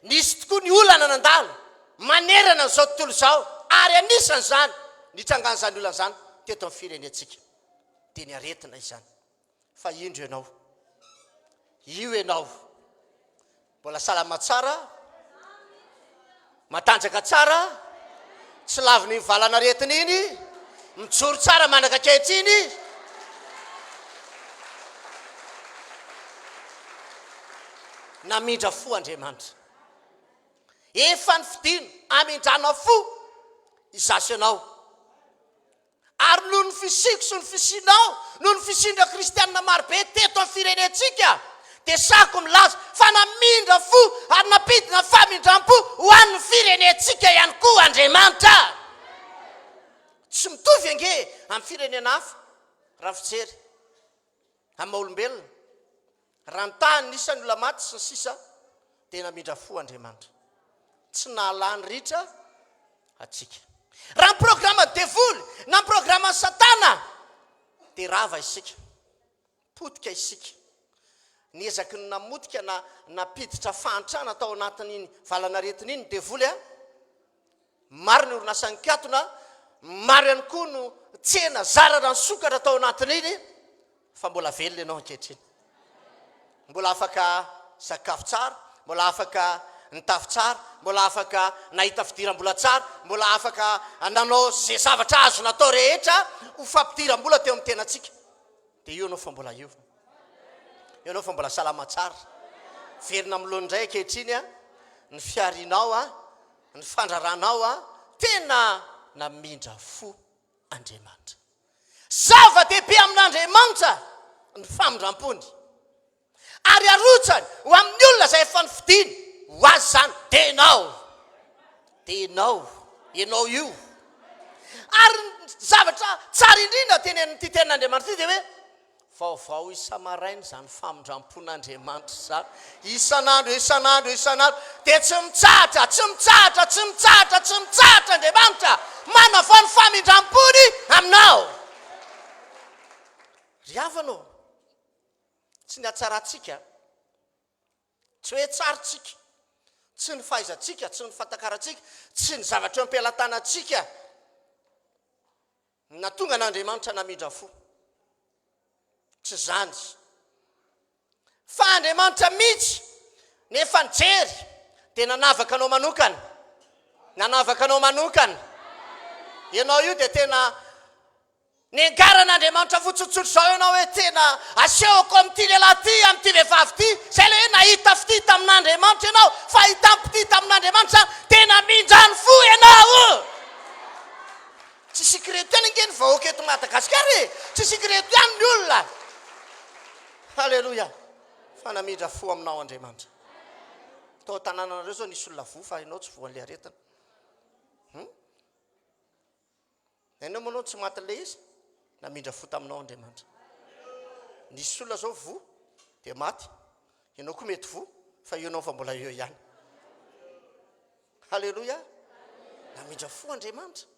nisy tokoa ny olana nandalo manerana n'izao tontolo izao, ary anisan'izany nitrangan'izany olana izany teto amin'ny firenentsika, dia ny aretina izany. Fa indro ianao, io ianao mbola salama tsara, matanjaka tsara, tsy laviny mivalana aretina iny, mijoro tsara manaka ankehitriny. Namindra fo Andriamanitra. Efa ny fidino amindranao fo izasy ianao. ary noho ny fisiko sy ny fisinao noho ny fisindra kristianina marobe teto amin'ny firenentsika dia sako milaza fa namindra fo ary napidina famindram-po ho an'ny firenentsika ihany koa Andriamanitra. Tsy mitovy ange amin'ny firenena hafa raha fijery amin'ny olombelona raha ny tany nisany olona maty sy ny sisa dia namindra fo Andriamanitra tsy nahalany ritra atsika. Raha ny programa ny devoly na ny programa ny satana dia rava isika potika isika niezaky ny namotika na napiditra fahantrana tao anatin'iny valanaretina iny devoly maro ny orinasan'ny katona maro ihany koa no tsena zarara ny sokatra tao anatin'iny fa mbola velona ianao ankehitriny mbola afaka sakafo tsara mbola afaka nitafy tsara mbola afaka nahita fidiram-bola tsara mbola afaka nanao zay zavatra azo natao rehetra ho fampidiram-bola teo amin'ny tenantsika dia io anao fa mbola io anao fa mbola salama tsara verina milony indray ankehitriny ny fiarinao ny fandraranao tena namindra fo Andriamanitra. Zava-dehibe amin'Andriamanitra ny famindram-pony ary arotsany ho amin'ny olona izay efa nifidiny ho azy zany dia ianao io ary zavatra tsara indrindra ty tenin'Andriamanitra dia hoe vaovao isa-maraina zany famindram-pon'Andriamanitra zany isan'andro dia tsy mitsahatra Andriamanitra manavao ny famindram-pony aminao. Ry havanao tsy ny hatsaratsika tsy hoe tsarotsika tsy ny fahaizatsika tsy ny fatakaratsika tsy ny zavatra ampelatanatsika na tonga n'Andriamanitra namindra fo tsy zany fa Andriamanitra mihitsy nefa nijery dia nanavaka anao manokana ianao io dia tena nengaran'Andriamanitra fotsotsotro zao ianao hoe tena asehoko amin'ity lehilahy ty amin'ity vehivavy ty zay le hoe nahita fity tamin'Andriamanitra ianao fa hitampity tamin'Andriamanitra zany tena mindrany fo ianao. Tsy sikreto ihany nge ny vahoaka eto Madagasikara tsy sikreto ihany ny olona. Halleluja fa namindra fo aminao Andriamanitra. Tao tanànanareo zao nisy olona vo fa ianao tsy voan'le aretina ianao manao tsy maty le izy namindra fo taminao Andriamanitra. Nisy olona zao vo dia maty ianao koa mety vo fa ianao fa mbola eo ihany. Halleluja namindra fo Andriamanitra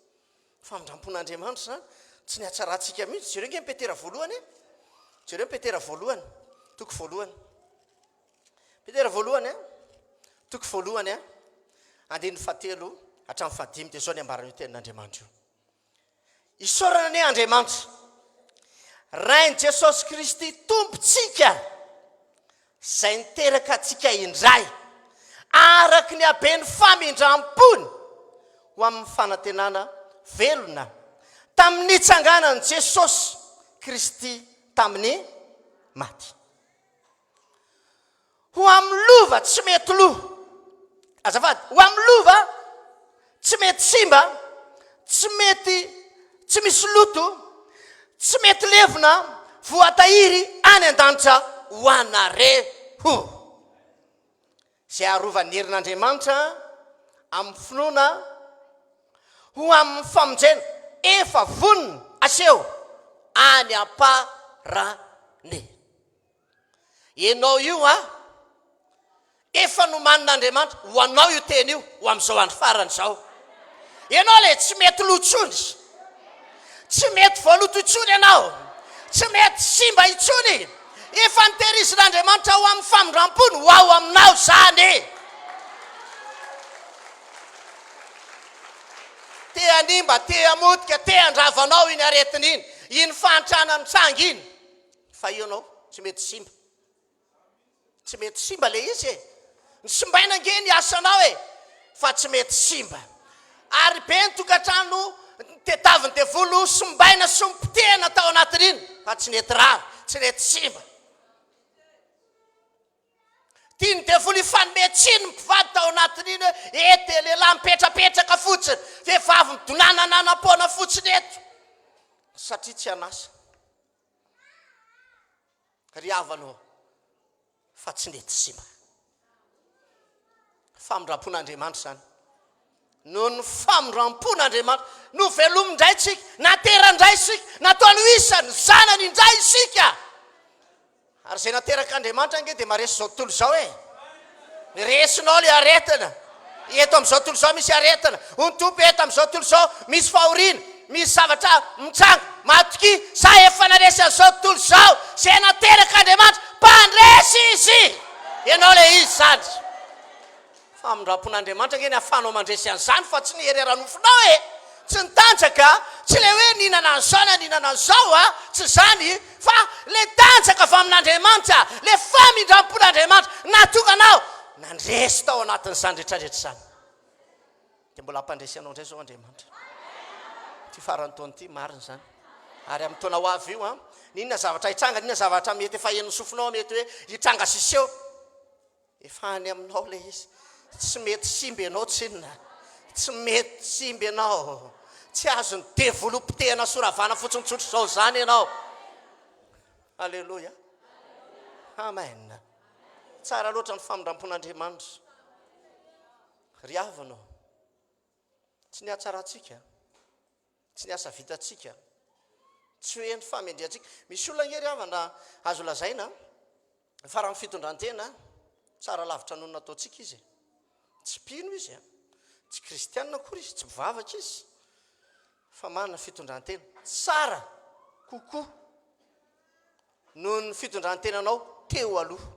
famindram-pon'Andriamanitra zany tsy ny hatsaratsika mihitsy. Jereo nge Petera voalohany jereo Petera voalohany toko voalohany Petera voalohany toko voalohany andininy fahatelo hatramin'ny fahadimy dia zao ny ambarana io tenin'Andriamanitra io. Isaorana ane Andriamanitra rain' Jesosy Kristy tompontsika izay niteraka atsika indray araky ny habeny famindram-pony ho amin'ny fanantenana velona tamin'ny itsanganan'i Jesosy Kristy tamin'ny maty ho amin'ny lova tsy mety loha azafady ho amin'ny lova tsy mety simba tsy misy loto tsy mety levona voatahiry any an-danitra ho anareho zay arovan'ny herin'Andriamanitra amin'ny finoana ho amin'ny famonjena efa vonona aseho any am-parany. Ianao io efa nomanin'Andriamanitra ho anao io teny io ho amin'izao andro farany zao. Ianao le tsy mety lotsony tsy mety voaloto itsony ianao tsy mety simba itsony efa niterizin'Andriamanitra ho amin'ny famindram-pony ho ao aminao zany. Te animba te amotika te andravanao iny aretina iny iny fahantrana mitsanga iny fa ianao tsy mety simba le izy ny simbaina nge ny asanao fa tsy mety simba ary be ny tokantrano tetaviny devolo simbaina sy mipitehana tao anatin'iny fa tsy nety rava tsy nety simba. Tiany devolo ifanometsiny mpivady tao anatin'iny ety lehilahy mipetrapetraka fotsiny vehivavy midonanananam-poana fotsiny eto satria tsy anasa ry avanao fa tsy nety simba famindram-pon'Andriamanitra zany no ny famindram-pon'Andriamanitra no velomindray tsika naterandray sika nataony isany zanany indray isika ary zay nateraka Andriamanitra nge dia maresy zao tontolo zao resinao le aretina eto am'izao tontolo zao misy aretina ontompo eto am'izao tontolo zao misy fahoriana misy zavatra mitsanga matoky za efa naresy an'izao tontolo zao zay nateraka Andriamanitra mpandresy izy ianao le izy zany famindram-pon'Andriamanitra nge ny ahafanao mandresy an'izany fa tsy nihery ara-nofinao tsy nitanjaka tsy le hoe ninana an'izao na ninana an'izao tsy zany fa le tanjaka avy amin'Andriamanitra le famindram-pon'Andriamanitra natokanao nandresy tao anatin'izany rehetrarehetra zany dia mbola hampandresy anao indray zao Andriamanitra ty farany taona ty marina zany ary amin'ny taona ho avy io ninona zavatra hitranga ninona zavatra mety efa hen'ny sofinao mety hoe hitranga siseo efa any aminao le izy tsy mety simba ianao tsinona tsy mety simba ianao tsy azo ny developtena soravana fotsiny tsotro zao zany ianao alleloia amen tsara loatra ny famindram-pon'Andriamanitra ry avanao tsy nihatsaratsika tsy niasa vitatsika tsy hoe ny famendriatsika misy olona ngery avana azo lazaina fa raha ny fitondrantena tsara lavitra noho nataotsika izy tsy pino izy tsy kristianina kory izy tsy mpivavaka izy fa manana fitondrantena tsara kokoa noho ny fitondrantenanao teo aloha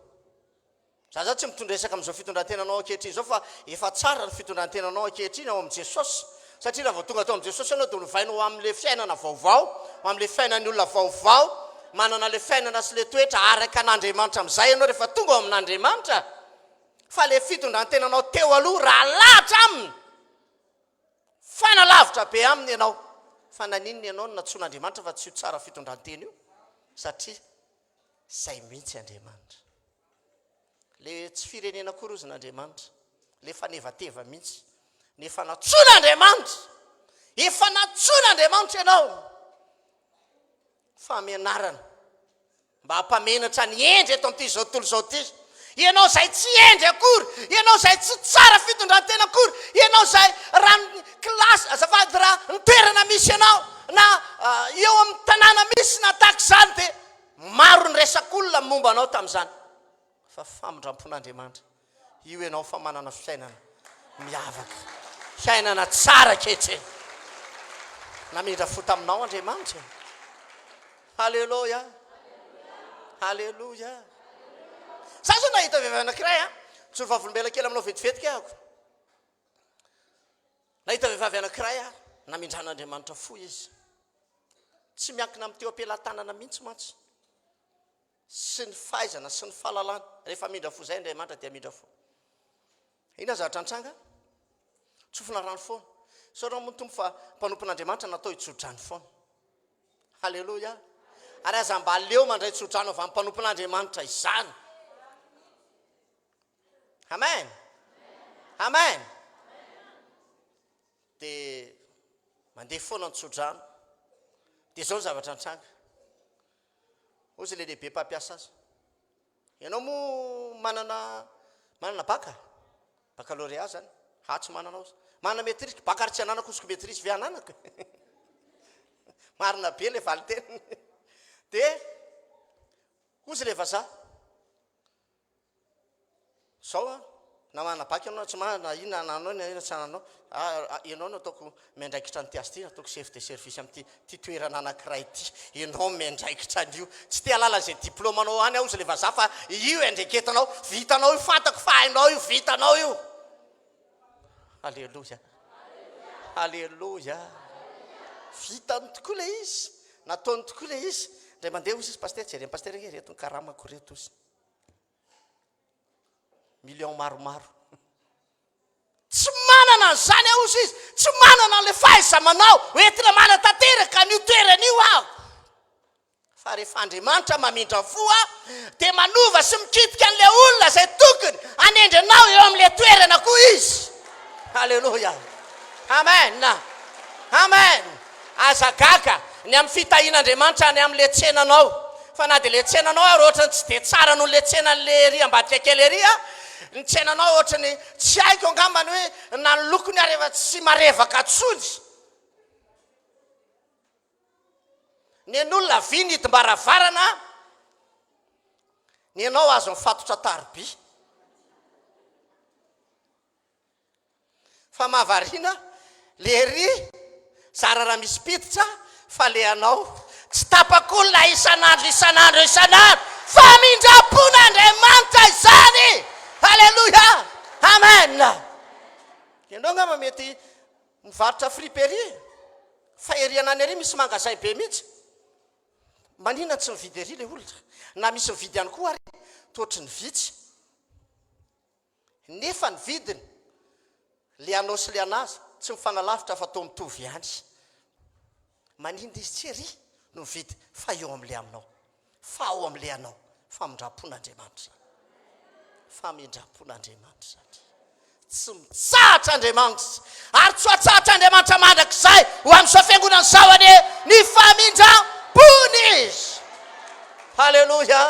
za tsy mitondresaka am'izao fitondrantenanao ankehitriny zao fa efa tsara ny fitondrantenanao ankehitriny ao am' Jesosy satria raha vao tonga tao am' Jesosy anao dia novainao am'le fiainana vaovao am'le fiainan'ny olona vaovao manana le fiainana sy le toetra araka an'Andriamanitra am'izay ianao rehefa tonga ao amin'Andriamanitra fa le fitondrantenanao teo aloha raha lahatra aminy fanalavitra be aminy ianao fa naninona ianao no natsoan'Andriamanitra fa tsy io tsara fitondrantena io satria zay mihitsy Andriamanitra le tsy firenena kory ozy n'Andriamanitra le fanevateva mihitsy nefa natsoan'Andriamanitra efa natsoan'Andriamanitra ianao famenarana mba hampamenatra ny endry eto am'ty zao tontolo zao ty ianao zay tsy endry akory ianao zay tsy tsara fitondrantena akory ianao zay raha ny klasy azafady raha ny toerana misy ianao na eo amin'ny tanàna misy na tahaka zany dia maro ny resak'olona momba anao tamin'izany fa famindram-pon'Andriamanitra io ianao fa manana fiainana miavaka fiainana tsara kehitreny namindra fo taminao Andriamanitra halleloia halleloia za zao nahita vehivavy anankiray tsy ny vavolombela kely aminao vetivetika ahako nahita vehivavy anankiray namindran'Andriamanitra fo izy tsy miankina amin'teo ampelantanana mihitsy mantsy sy ny fahaizana sy ny fahalalana rehefa mindra fo zay Andriamanitra dia mindra fo ina zavatra nitranga tsofina rano foana sao raha montompo fa mpanompon'Andriamanitra natao hitsodrano foana halleloia ary aza mba leo mandray tsodrano avy amin'ny mpanompon'Andriamanitra izany amen amen dia mandeha foana ny tsodrano dia zao ny zavatra nitranga ozy le lehibe mpampiasa azy ianao moa manana baccalauréat zany tsy manana ozy manana maîtrise bakary tsy ananako oziko maîtrise ve ananako marina be le valiteny dia ozy le vazaha zao na manana baky ianao tsy manana ina nanao ina tsy ananao ianao no ataoko miandraikitra ny tiasy ty ataoko chef de service am'ty toerana anankiray ty ianao miandraikitra an'io tsy te halala zay diplomanao any ozy le vazaha fa io andreketanao vitanao io fantako fa hainao io vitanao io alleloia alleloia vitany tokoa le izy nataony tokoa le izy ndray mandeha ozy izy paster jereny paster nge reto ny karamako reto ozy million maromaro tsy manana an'izany aho ozy izy tsy manana le fahaiza-manao hoentina manatanteraka n'io toeran'io aho fa rehefa Andriamanitra mamindra foa dia manova sy mikitika an'le olona zay tokony anendranao eo amin'le toerana koa izy halleloia amen amen azagaka ny amin'ny fitahin'andriamanitra ny amin'ny letsenanao fa na dia letsenanao ary ohatrany tsy dia tsara noho letsenan'le ry ambadika kely ery a ny tsenanao ohatrany tsy haiko angambany hoe na ny lokony ary efa tsy marevaka tsony ny an'olona vy nidym-baravarana ny anao azo mifatotra taroby fa mahavariana le ry zara raha misy piditra fa le anao tsy tapakolona isan'andro fa mindrapon'andriamanitra izany halleloia amen ianao ngamba mety mivarotra friperie fa erianany ery misy mangazay be mihitsy manina tsy mividy ery le olona na misy mividy ihany koa ary toatry ny vitsy nefa ny vidiny le anao sy le anazy tsy mifanalavitra fa tao mitovy ihany manindra izy tsy ery no mividy fa eo am'le aminao fa ao am'le anao fa mindrapon'andriamanitra fa mindrapon'andriamanitra tsy mitsahatra andriamanitra ary tsy atsahatra andriamanitra mandrakizay ho amin'izao fiangonana zao ane ny famindrampony izy halleloia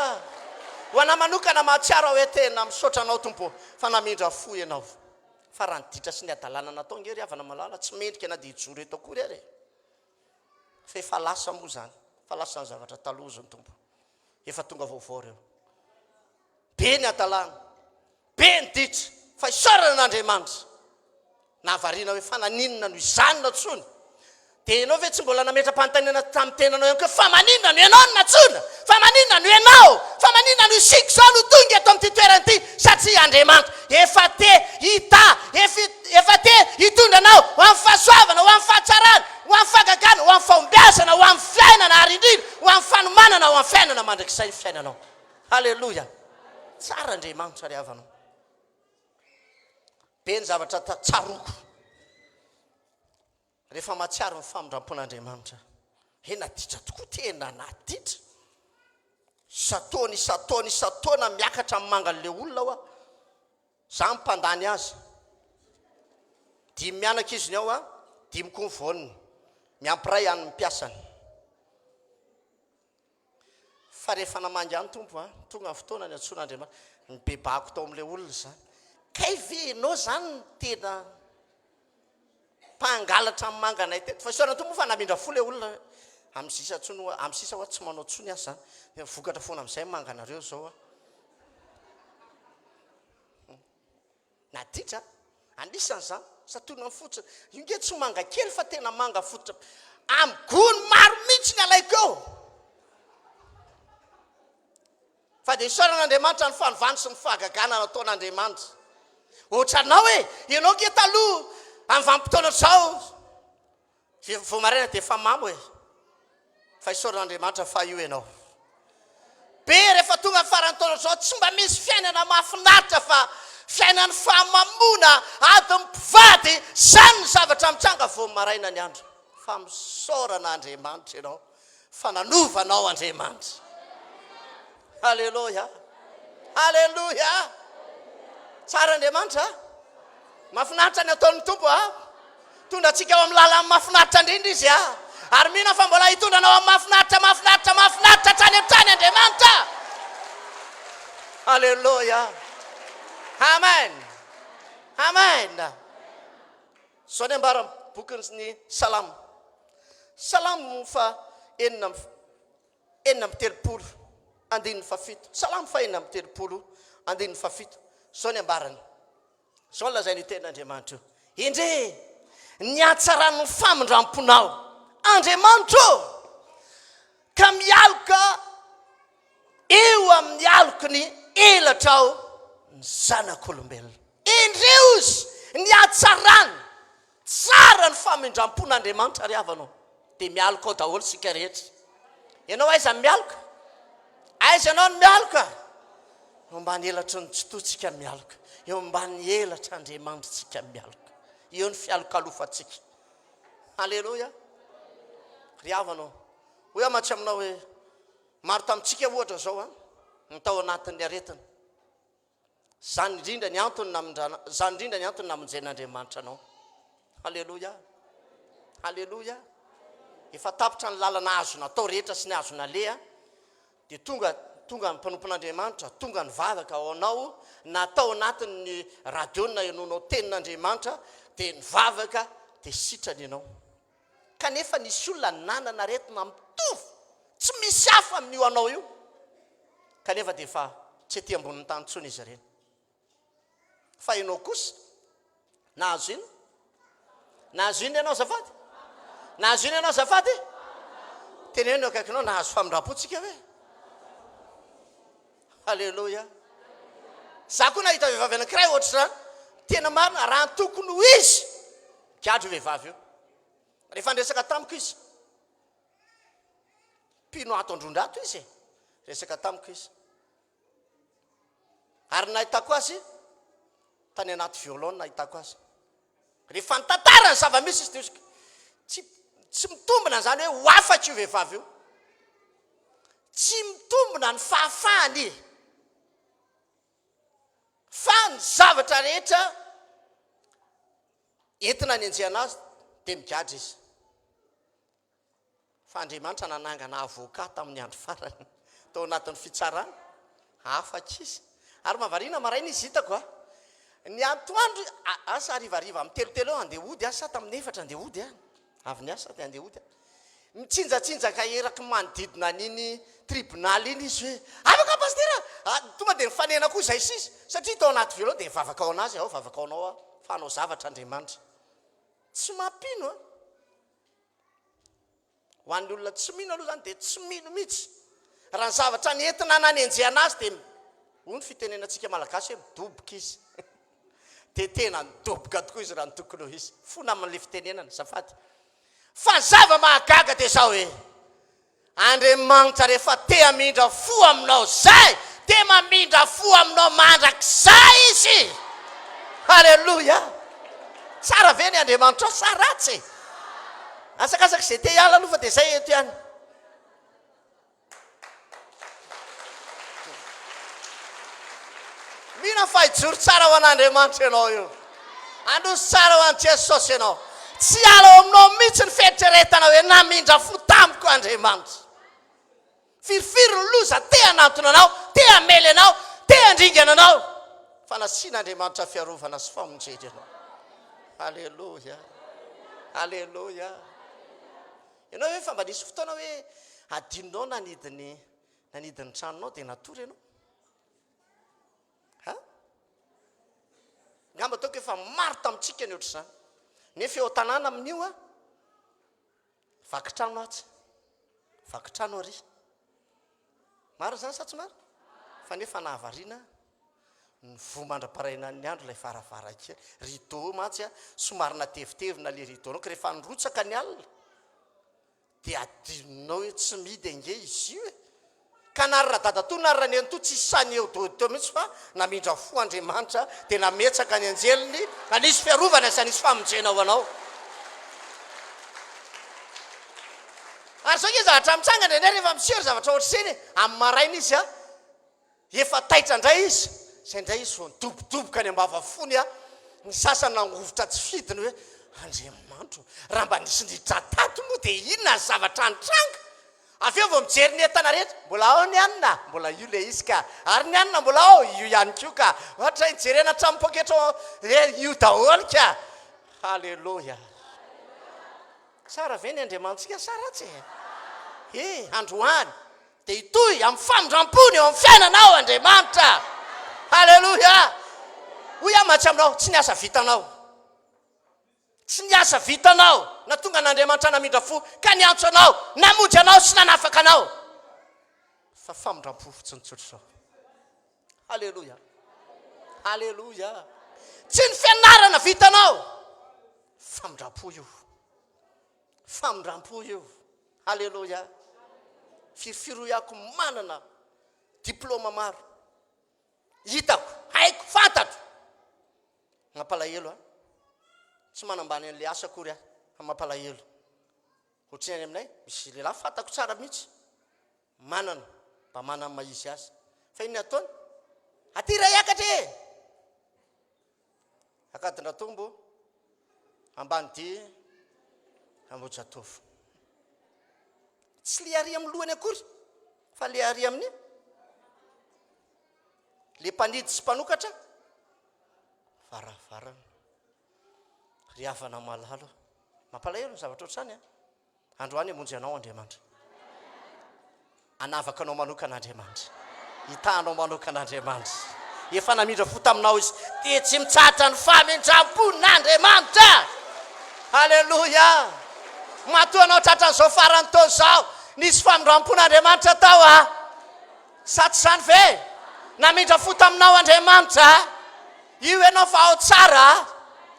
ho ana manokana mahatsiaro hoe tena misaotra anao tompo fa namindra fo ianao fa raha nyditra sy ny adalana natao ngery avana malala tsy mendrika na dia hijoro eto akory ary fa efa lasa moa zany fa lasa ny zavatra taloha ny tompo efa tonga vaovao reo be ny adalana be ny ditra fa isorana n'andriamanitra nahavariana hoe fananinona no izany na tsony dia ianao ve tsy mbola nametra-panontaniana tamin'ny tenanao ihany koa fa maninona no ianao no natsona fa maninona no ianao fa maninona no isiko zao no tonga eto amin'ity toerana ity satria andriamanitra efa te hita efa te hitondra anao ho amin'ny fahasoavana ho amin'ny fahatsarana ho amin'ny fagagana ho amin'ny fahombiazana ho amin'ny fiainana ary indrindra ho amin'ny fanomanana ho amin'ny fiainana mandrakizay ny fiainanao halleloia tsara andriamanitra ry havanao be ny zavatra tsaroko rehefa mahatsiaro ny famindrampon'andriamanitra ena ditra tokoa tena naditra isataona miakatra amin'ny mangan'le olona aho a za mipandany azy dimy mianaka izy ny ao a dimy koa mivoniny miampiray any mimpiasany fa rehefa namangy any tompo a tonga ny fotoana ny antson'andriamanitra ny bebako tao amin'le olona zany kay venao zany ny tena mpangalatra amin'ny manganay teto fa isorana tompo fa namindra fo le olona amin'ny sisa hoa tsy manao tsony azy zany vokatra foana amin'izay manganareo zao a naditra anisany zany satona ny fotsiny inge tsy manga kely fa tena manga fototra amin'ny gony maro mihitsy ny alaiko eo fa dia isoran'andriamanitra ny fanovany sy ny fahagagana nataon'andriamanitra ohatranao hoe ianao ke taloha amin'ny vanim-potoana zao vo maraina dia efa mamo hoe fa isoran'andriamanitra fa io ianao be rehefa tonga ny farany taona zao tsy mba misy fiainana mahafinaritra fa fiainany fahamamona ady mpivady zany ny zavatra mitsanga vo maraina ny andro fa misoran'andriamanitra ianao fa nanovanao andriamanitra halleloia halleloia tsara andriamanitra mahafinaritra ny ataon'ny tompo a tondra atsika ao amin'ny lalan'ny mahafinaritra indrindra izy a ary mihina fa mbola hitondranao amin'ny mahafinaritra trany am'trany andriamanitra halleloia amen amen zao ny ambara bokin'ny salamo fa enina amby telopolo andininy fafito salamo fa enina amby telopolo andininy fafito zao ny ambarany zao lazay ny ten'andriamanitra io indre ny atsarano famindramponao andriamanitra ka mialoka eo amin'ny aloky ny elatra ao ny zanak'olombelona indreo izy ny atsarany tsara ny famindrampon'andriamanitra ry havanao dia mialoka ao daholo sika rehetra ianao aiza ny mialoka aiza ianao ny mialoka eo ambany elatry ny tsototsika mialoka eo ambany elatra andriamanitra tsika mialoka eo ny fialokalofatsika halleloia ry havanao hoe amatsy aminao hoe maro tamintsika ohatra zao a nytao anatin'ny aretina zany indrindra ny antony namonjen'andriamanitra anao halleloia halleloia efa tapitra ny lalana azo natao rehetra sy ny azo nalea dia tonga ny mpanompon'Andriamanitra, tonga ny vavaka ao anao, natao anatin'ny radio na ianonao tenin'Andriamanitra, dia ny vavaka dia sitrany ianao. Kanefa nisy olona nanana aretina mitovy, tsy misy hafa amin'io anao io, kanefa dia efa tsy ety ambonin'ny tany intsony izy ireny. Fa ianao kosa nahazo ino? Nahazo ino ianao zafady? Nahazo ino ianao zafady? Teneno akaikinao nahazo famindram-potsika hoe. Halleloja. Za koa nahita vehivavy anankiray ohatr'izany, tena marina raha tokony ho izy gadro vehivavy io. Rehefa resaka tamiko izy, mpino ato Androndrato izy, resaka tamiko izy. Ary nahitako azy tany anaty violon nahitako azy. Rehefa nitantara ny zava-misy izy dia tsy mitombona zany hoe ho afatra io vehivavy io. Tsy mitombona ny fahafahany, fa ny zavatra rehetra entina ny enjehana azy dia migadra izy. Fa Andriamanitra nanangana avoka tamin'ny andro farany tao anatin'ny fitsarana, afaka izy. Ary mahavariana maraina izy hitako ny atoandro asa harivariva amin'ny telotelo eo andeha hody sa tamin'ny 4 andeha hody avy ny asa dia andeha hody mitsinjatsinjaka eraky manodidina n'iny tribunal iny izy hoe afaka pastera, tonga dia nifanena koa izay sisy satria tao anaty velo dia vavaka ao anazy ao, vavaka ao anao fa hanao zavatra Andriamanitra. Tsy mampino ho an'ny olona tsy mino aloha zany dia tsy mino mihitsy. Raha ny zavatra ny entina nanenjehana azy dia hoy ny fitenenantsika malagasy hoe midoboka izy. Dia tena midoboka tokoa izy raha ny tokony ho izy. Fona amin'ilay fitenenana zafady. Fa zava mahagaga dia zao hoe Andriamanitra rehefa te hamindra fo aminao zay, te mamindra fo aminao mandrakizay izy. Halleluja. Tsara ve ny Andriamanitra sa ratsy? Asakasaka izay te hiala aloha fa dia zay eto ihany. Mihina fahijoro tsara ho an'Andriamanitra ianao io. Androso tsara ho an'i Jesosy ianao. Tsy ala ao aminao mihitsy ny fieritreretana hoe namindra fo tamiko Andriamanitra. Firifiry ny loza te hanatona anao, te hamely anao, te handringana anao. Fa nasian'Andriamanitra fiarovana sy famonjena anao. Halleluja. Halleluja. Ianao hoe fa mba nisy fotoana hoe adinonao nanidiny tranonao dia natory ianao. Ngamba taoko efa maro tamintsika ny ohatr'izany. Nefa eo tanàna amin'io vakitrano atsy, vakitrano ary. Maro zany sa tsy maro? Fa nefa nahavariana ny vomandra-paraina ny andro ilay faravara kely. Rideau matsy somary natevitevina ilay rideau-nao ka rehefa nirotsaka ny alina dia adinonao hoe tsy midy ange izy io ka narra dadatoa narra ny anto tsy sany eo teo mihitsy fa namindra fo Andriamanitra dia nametsaka ny anjeliny ka nisy fiarovana sa nisy famonjena ho anao. Ary zao ke zavatra mitsangana eny rehefa misery zavatra ohatr'izany amin'ny maraina izy efa taitra indray izy, izay indray izy vao nidobodoboka ny ambavafony ny sasany nangovotra tsy fidiny hoe Andriamanitra raha mba nisy ndritra tato moa dia inona ny zavatra nitranga. Avy eo vao mijery ny entana rehetra, mbola ao ny anina, mbola io le izy ka, ary ny anina mbola ao io ihany koa ka, ohatra hijerena hatramin'ny poketra io daholo ka. Halleluja. Tsara ve ny Andriamantsika sa ratsy? Androany dia hitohy amin'ny famindram-pony eo amin'ny fiainanao Andriamanitra. Halleluja. Hoy aho matsy aminao, tsy niasa vitanao. Tsy niasa vitanao na tonga n'Andriamanitra namindra fo ka niantso anao, namonjy anao sy nanafaka anao. Fa famindram-po fotsiny tsotra izao. Halleluja. Halleluja. Tsy ny fianarana vitanao. Famindram-po io. Famindram-po io. Halleluja. Firifiroako manana diplôma maro. Hitako, haiko, fantatro. Mampalahelo tsy manambany an'ilay asa akory fa mampalahelo. Ohatrany aminay misy lehilahy fantako tsara mihitsy manana mba manana maizy azy. Fa iny ataony aty ray akatra akadindratombo ambany dia ambojatovo. tsy le ary amin'ny lohany akory fa le ary amin'ny le mpanidy sy mpanokatra varavarana ry havana malalo mampalahelo ny zavatra ohatrany androany hamonjy anao Andriamanitra anavaka anao manokan'Andriamanitra hitanao manokan'Andriamanitra efa namindra fo taminao izy dia tsy mitsatra ny famindram-pon'Andriamanitra halleloja matoa anao tratra n'izao farany taona zao nisy famindram-pon'Andriamanitra tao sa tsy zany ve namindra fo taminao Andriamanitra io ianao fa ao tsara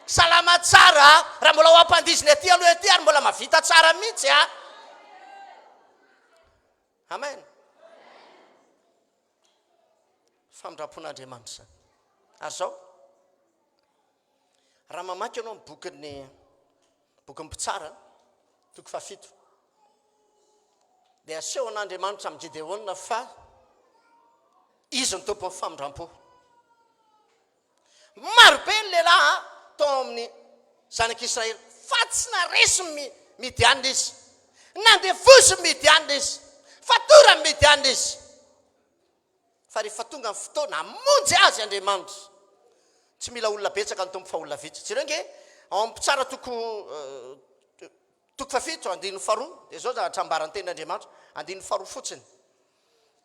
salama tsara raha mbola ho ampandiziny aty aloha aty ary mbola mavita tsara mihitsy amen famindram-pon'Andriamanitra ary zao raha mamaky ianao bokin'ny mpitsara toko 7 dia aseho an'Andriamanitra amin'ny Gideona fa izy ny tompo ny famindram-po marobe ny lehilahy tao amin'ny zanak'Israely fa tsy naresy midianina izy nandevozy midianina izy fatora midianina izy fa rehefa tonga ny fotoana amonjy azy Andriamanitra tsy mila olona betsaka ny tompo fa olona vitsy jereo nge ao amin'ny mpitsara toko 7 andininy 2 dia zao hatrambarany tenin'Andriamanitra andininy 2 fotsiny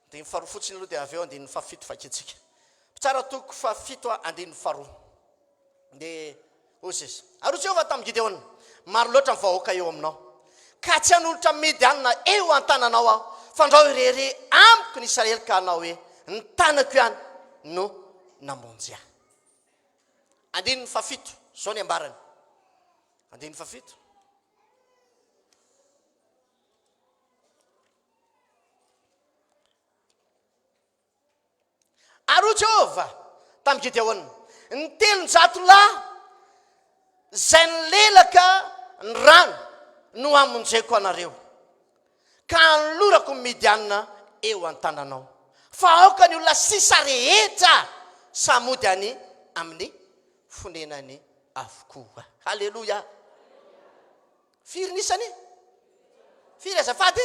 andininy 2 fotsiny aloha dia avy eo andininy 7 fakitsika mpitsara toko 7 andininy 2 dia ozy izy ary Jehova tamin'ny Gideona maro loatra ny vahoaka eo aminao ka tsy hanolotra midianina eo an-tananao aho fandrao irere amiko ny Israely ka anao hoe ny tanako ihany no namonjy ahy andininy 7 zao ny ambarany andininy 7 ary Jehova tamin'ny Gideona ny 300 lahy zay nilelaka ny rano no amonjeko anareo ka nlorako midianina eo an-tananao fa aoka ny olona sisa rehetra samody any amin'ny fonenany avokoa halleloja firy nisany firy azafady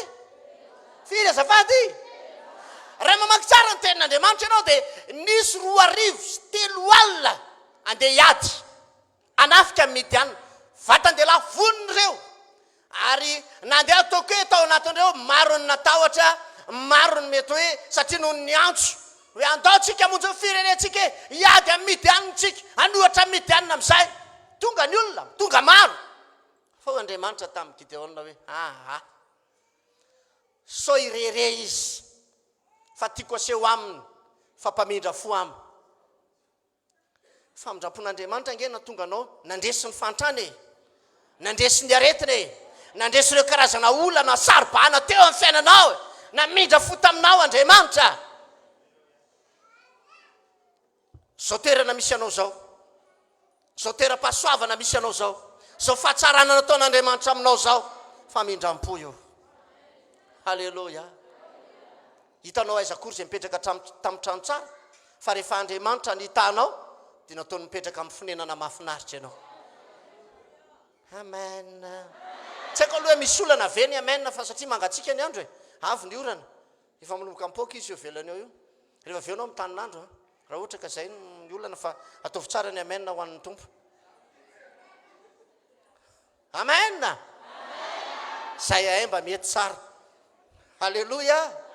raha mamaky tsara ny tenin'Andriamanitra ianao dia nisy 2 alina andeha hiady anafika midianina vatan-dehilahy vonony ireo ary nandeha toko hoe tao anatin'ireo maro ny natahotra maro ny mety hoe satria noho ny antso hoe andaotsika amonjy ny firenentsika hiady amin'ny midianintsika anohatra midianina amin'izay tonga ny olona tonga maro fa Andriamanitra tamin'ny Gideona hoe so irere izy fa tiako aseho aminy fampamindra fo aminy famindram-pon'Andriamanitra nge na tonga anao nandresy ny fantrany nandresy ny aretiny nandresy ireo karazana olana saribana teo amin'ny fiainanao namindra fo taminao Andriamanitra zao toerana misy anao zao toeram-pahasoavana misy anao zao fahatsarana nataon'Andriamanitra aminao zao famindram-po io halleloja hitanao aiza kory zay mipetraka tamin'ny trano tsara fa rehefa Andriamanitra ny hitanao dia nataony mipetraka amin'ny fonenana mahafinaritra ianao amen tsy haiko aloha misy olana veny amen fa satria mangatsika ny andro avy ny orana efa manomboka ampoka izy eo velany eo io rehefa aveonao amin'ny tanin'andro raha ohatra ka zay ny olana fa ataovy tsara ny amen ho an'ny tompo amen zay aemba mety tsara halleloja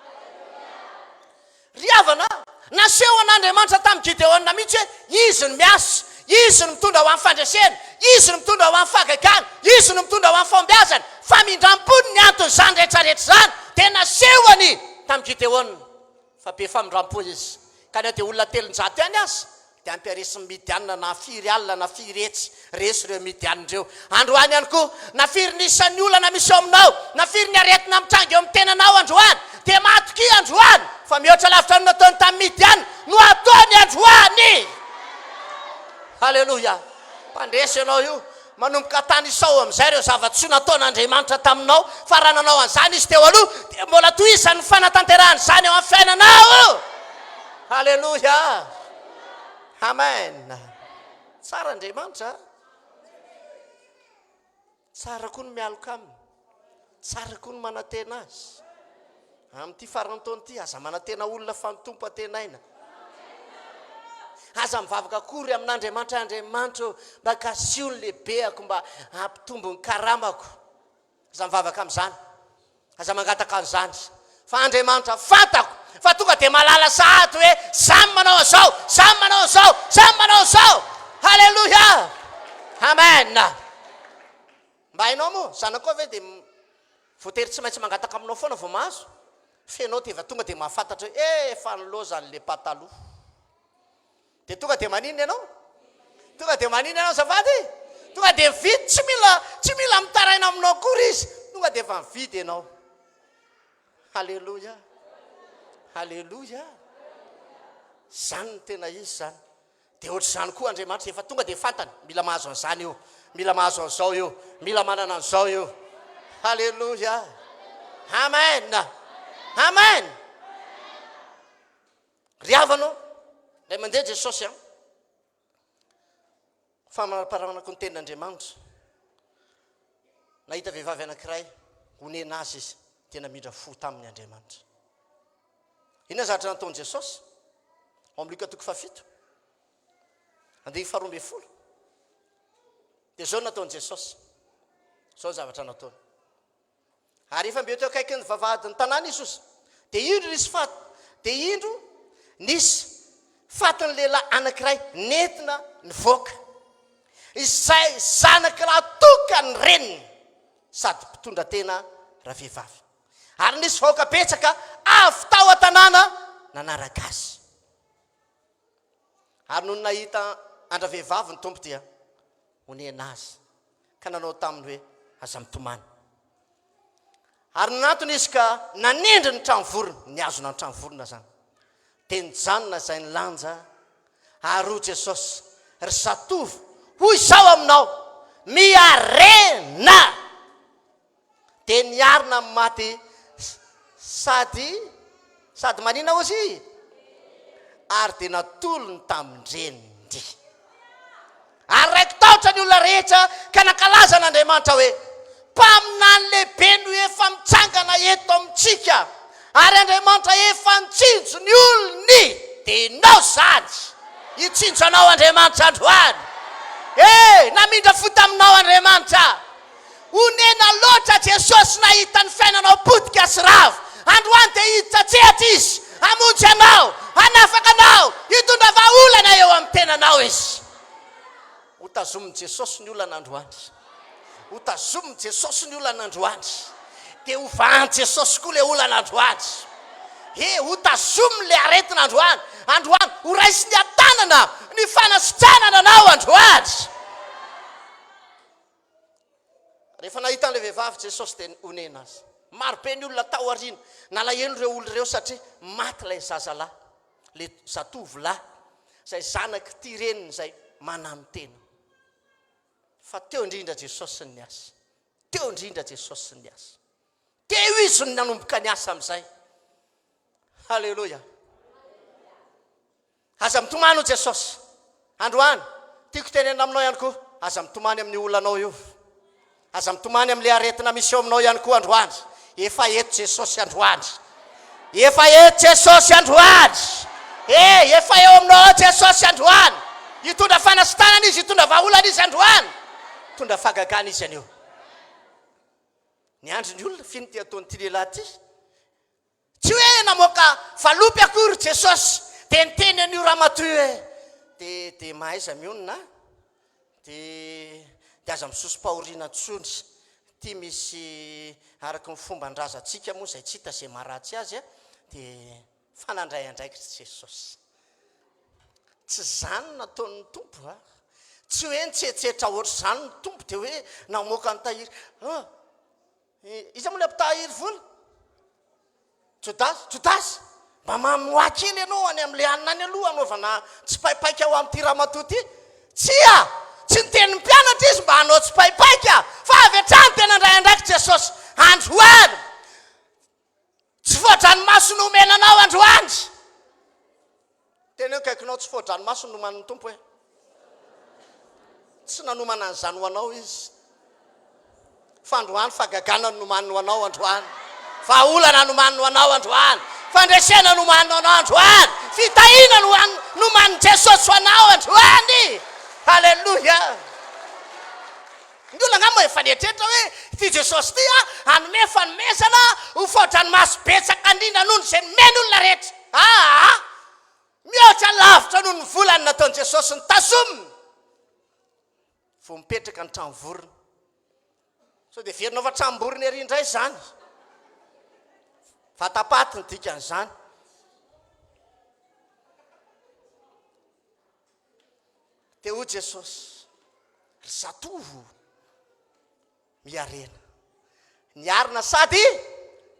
ry havana naseho an'Andriamanitra tamin'ny Gideona mihitsy hoe izy ny miasa izy ny mitondra ho amin'ny fandresena izy ny mitondra ho amin'ny fahagakana izy ny mitondra ho amin'ny fombiazana famindram-pony ny anton'izany rehetrarehetra zany dia nasehoany tamin'ny Gideona fa be famindram-po izy ka ny dia olona 300 ihany aza dia ampiaresy ny midianina na firy alina na firy etsy resy ireo midianin'ireo androany ihany koa na firy nisan'ny olana misy eo aminao na firy ny aretina mitrangy eo amin'ny tenanao androany dia matoky androany fa mihoatra lavitra no nataony tamin'ny midianina no ataony androany halleloja mpandresy ianao io manomboka tany isao amin'izay ireo zava-tsy nataon'Andriamanitra taminao fa raha nanao an'izany izy teo aloha dia mbola tohizany fanatanterahany izany eo amin'ny fiainanao halleloja amen tsara Andriamanitra tsara koa ny mialoka aminy tsara koa ny manantena azy amin'ity farantaona ity aza manantena olona fa mitompo atenaina aza mivavaka kory amin'Andriamanitra Andriamanitra mba kasiony lehibeako mba ampitombo ny karamako aza mivavaka amin'izany aza mangataka an'izany fa Andriamanitra fantako fa tonga dia malala sahady hoe samy manao an'izao samy manao an'izao samy manao an'izao halleluja amen mba hainao moa zanako koa ve dia voatery tsy maintsy mangataka aminao foana vao mahazo fenao dia va tonga dia mahafantatra hoe efa nilozany le pataloha dia tonga dia maninona ianao tonga dia maninona ianao zafady tonga dia vidy tsy mila mitaraina aminao kory izy tonga dia efa mividy ianao halleluja halleluja zany ny tena izy zany dia ohatr'izany koa Andriamanitra efa tonga dia fantany mila mahazo an'izany io mila mahazo an'izao io mila manana an'izao io halleluja amen amen ry havanao lay mandeha Jesosy fa manaparanako ny tenin'Andriamanitra nahita vehivavy anankiray honena azy izy tena midra fo tamin'ny Andriamanitra inona zavatra nataon'i Jesosy ao amin'ny Luka 7 faharoa ambin'ny folo dia zao nataon'i Jesosy zao ny zavatra nataony ary efa mbe teo akaiky ny vavahadiny tanàna izy ozy dia indro nisy fatiny lehilahy anankiray nentina nivoaka izay zanakiraha tokany reniny sady mpitondra tena raha vehivavy ary nisy vahoaka betsaka avy tao an-tanàna nanaraka azy ary no nahita andra vehivavy ny tompo dia honena azy ka nanao taminy hoe aza mitomany ary nantony izy ka nanendry ny tranovorona ny azona ny tranovorona zany dia nijanona zay ny lanja ary ho Jesosy ry zatovy hoy izao aminao miarena dia niarina amin'ny maty sady manina ozy ary dia natolony tamin-drenindry ary raiky tahotra ny olona rehetra ka nankalaza n'Andriamanitra hoe mpaminany lehibe no efa mitsangana eto amintsika ary Andriamanitra efa nitsinjo ny olony dia nao zany hitsinjo anao Andriamanitra androany namindra fo taminao Andriamanitra honena loatra Jesosy nahita ny fiainanao potika sy ravo androany dia hitsetsehatra izy hamonjy anao hanafaka anao hitondra vahaolana eo amin'ny tenanao izy hotazomin'i Jesosy ny olana androany hotazomin'i Jesosy ny olana androany dia hovahany Jesosy koa le olana androany hotazominy le aretina androany ho raisy ny atanana ny fanasitranana anao androany rehefa nahita an'le vehivavy Jesosy dia honena azy marobe ny olona tao ariana nalahelo ireo olona ireo satria maty lay zazalahy le zatovy lahy zay zanaky ty reniny zay manano tena fa teo indrindra Jesosy ny asa teo indrindra Jesosy ny asa teo izy ny nanomboka ny asa amin'izay halleluja aza mitomany ho Jesosy androany tiako tenena aminao ihany koa aza mitomany amin'ny olanao io aza mitomany amin'le aretina misy eo aminao ihany koa androany efa eto Jesosy androany efa eto Jesosy androany efa eo aminao Jesosy androany hitondra fanasitanana izy hitondra vahaolana izy androany hitondra fahagagana izy anio ny andro ny olona finy ty ataonyty lehilahy ty tsy hoe namoaka valopy akory Jesosy dia niteny an'io ramatoa hoe dia mahaiza mionina dia aza misoso pahoriana tsony ty misy araky ny fomba ndrazatsika moa zay tsy hita zay maharatsy azy dia fanandray andraikitry Jesosy tsy zany nataon'ny tompo tsy hoe nitsetsetra ohatry zany ny tompo dia hoe namoaka ny tahiry iza moa le ampitahiry vola Jodasy mba mamoa kely ianao any amin'le anina any aloha anaovana tsy paipaika ao amin'ity ramatoa ty tsy niteny mpianatra izy mba hanao tsy paipaika fa avy hatrany tena ndray andraiky Jesosy androany tsy foadranomaso no omenanao androany tena eo kaikinao tsy foadranomaso no noman'ny tompo tsy nanomana an'izany ho anao izy fandroany fagagana no manino anao androany faolana no manino anao androany fandresena no manino anao androany fitahina no manino Jesosy anao androany halleluja ny olona ngamba efa nietrehitra hoe ty Jesosy ty anome fanomezana ho faodranomaso betsaka andrindra noho zay nomeny olona rehetra mihoatra lavitra noho ny volany nataon'i Jesosy ny tazominy vo mipetraka ny tranovorona so dia verinao fa tranomborony ery indray zany vatapaty ny dikan'izany dia ho Jesosy ry zatovo miarena niarina sady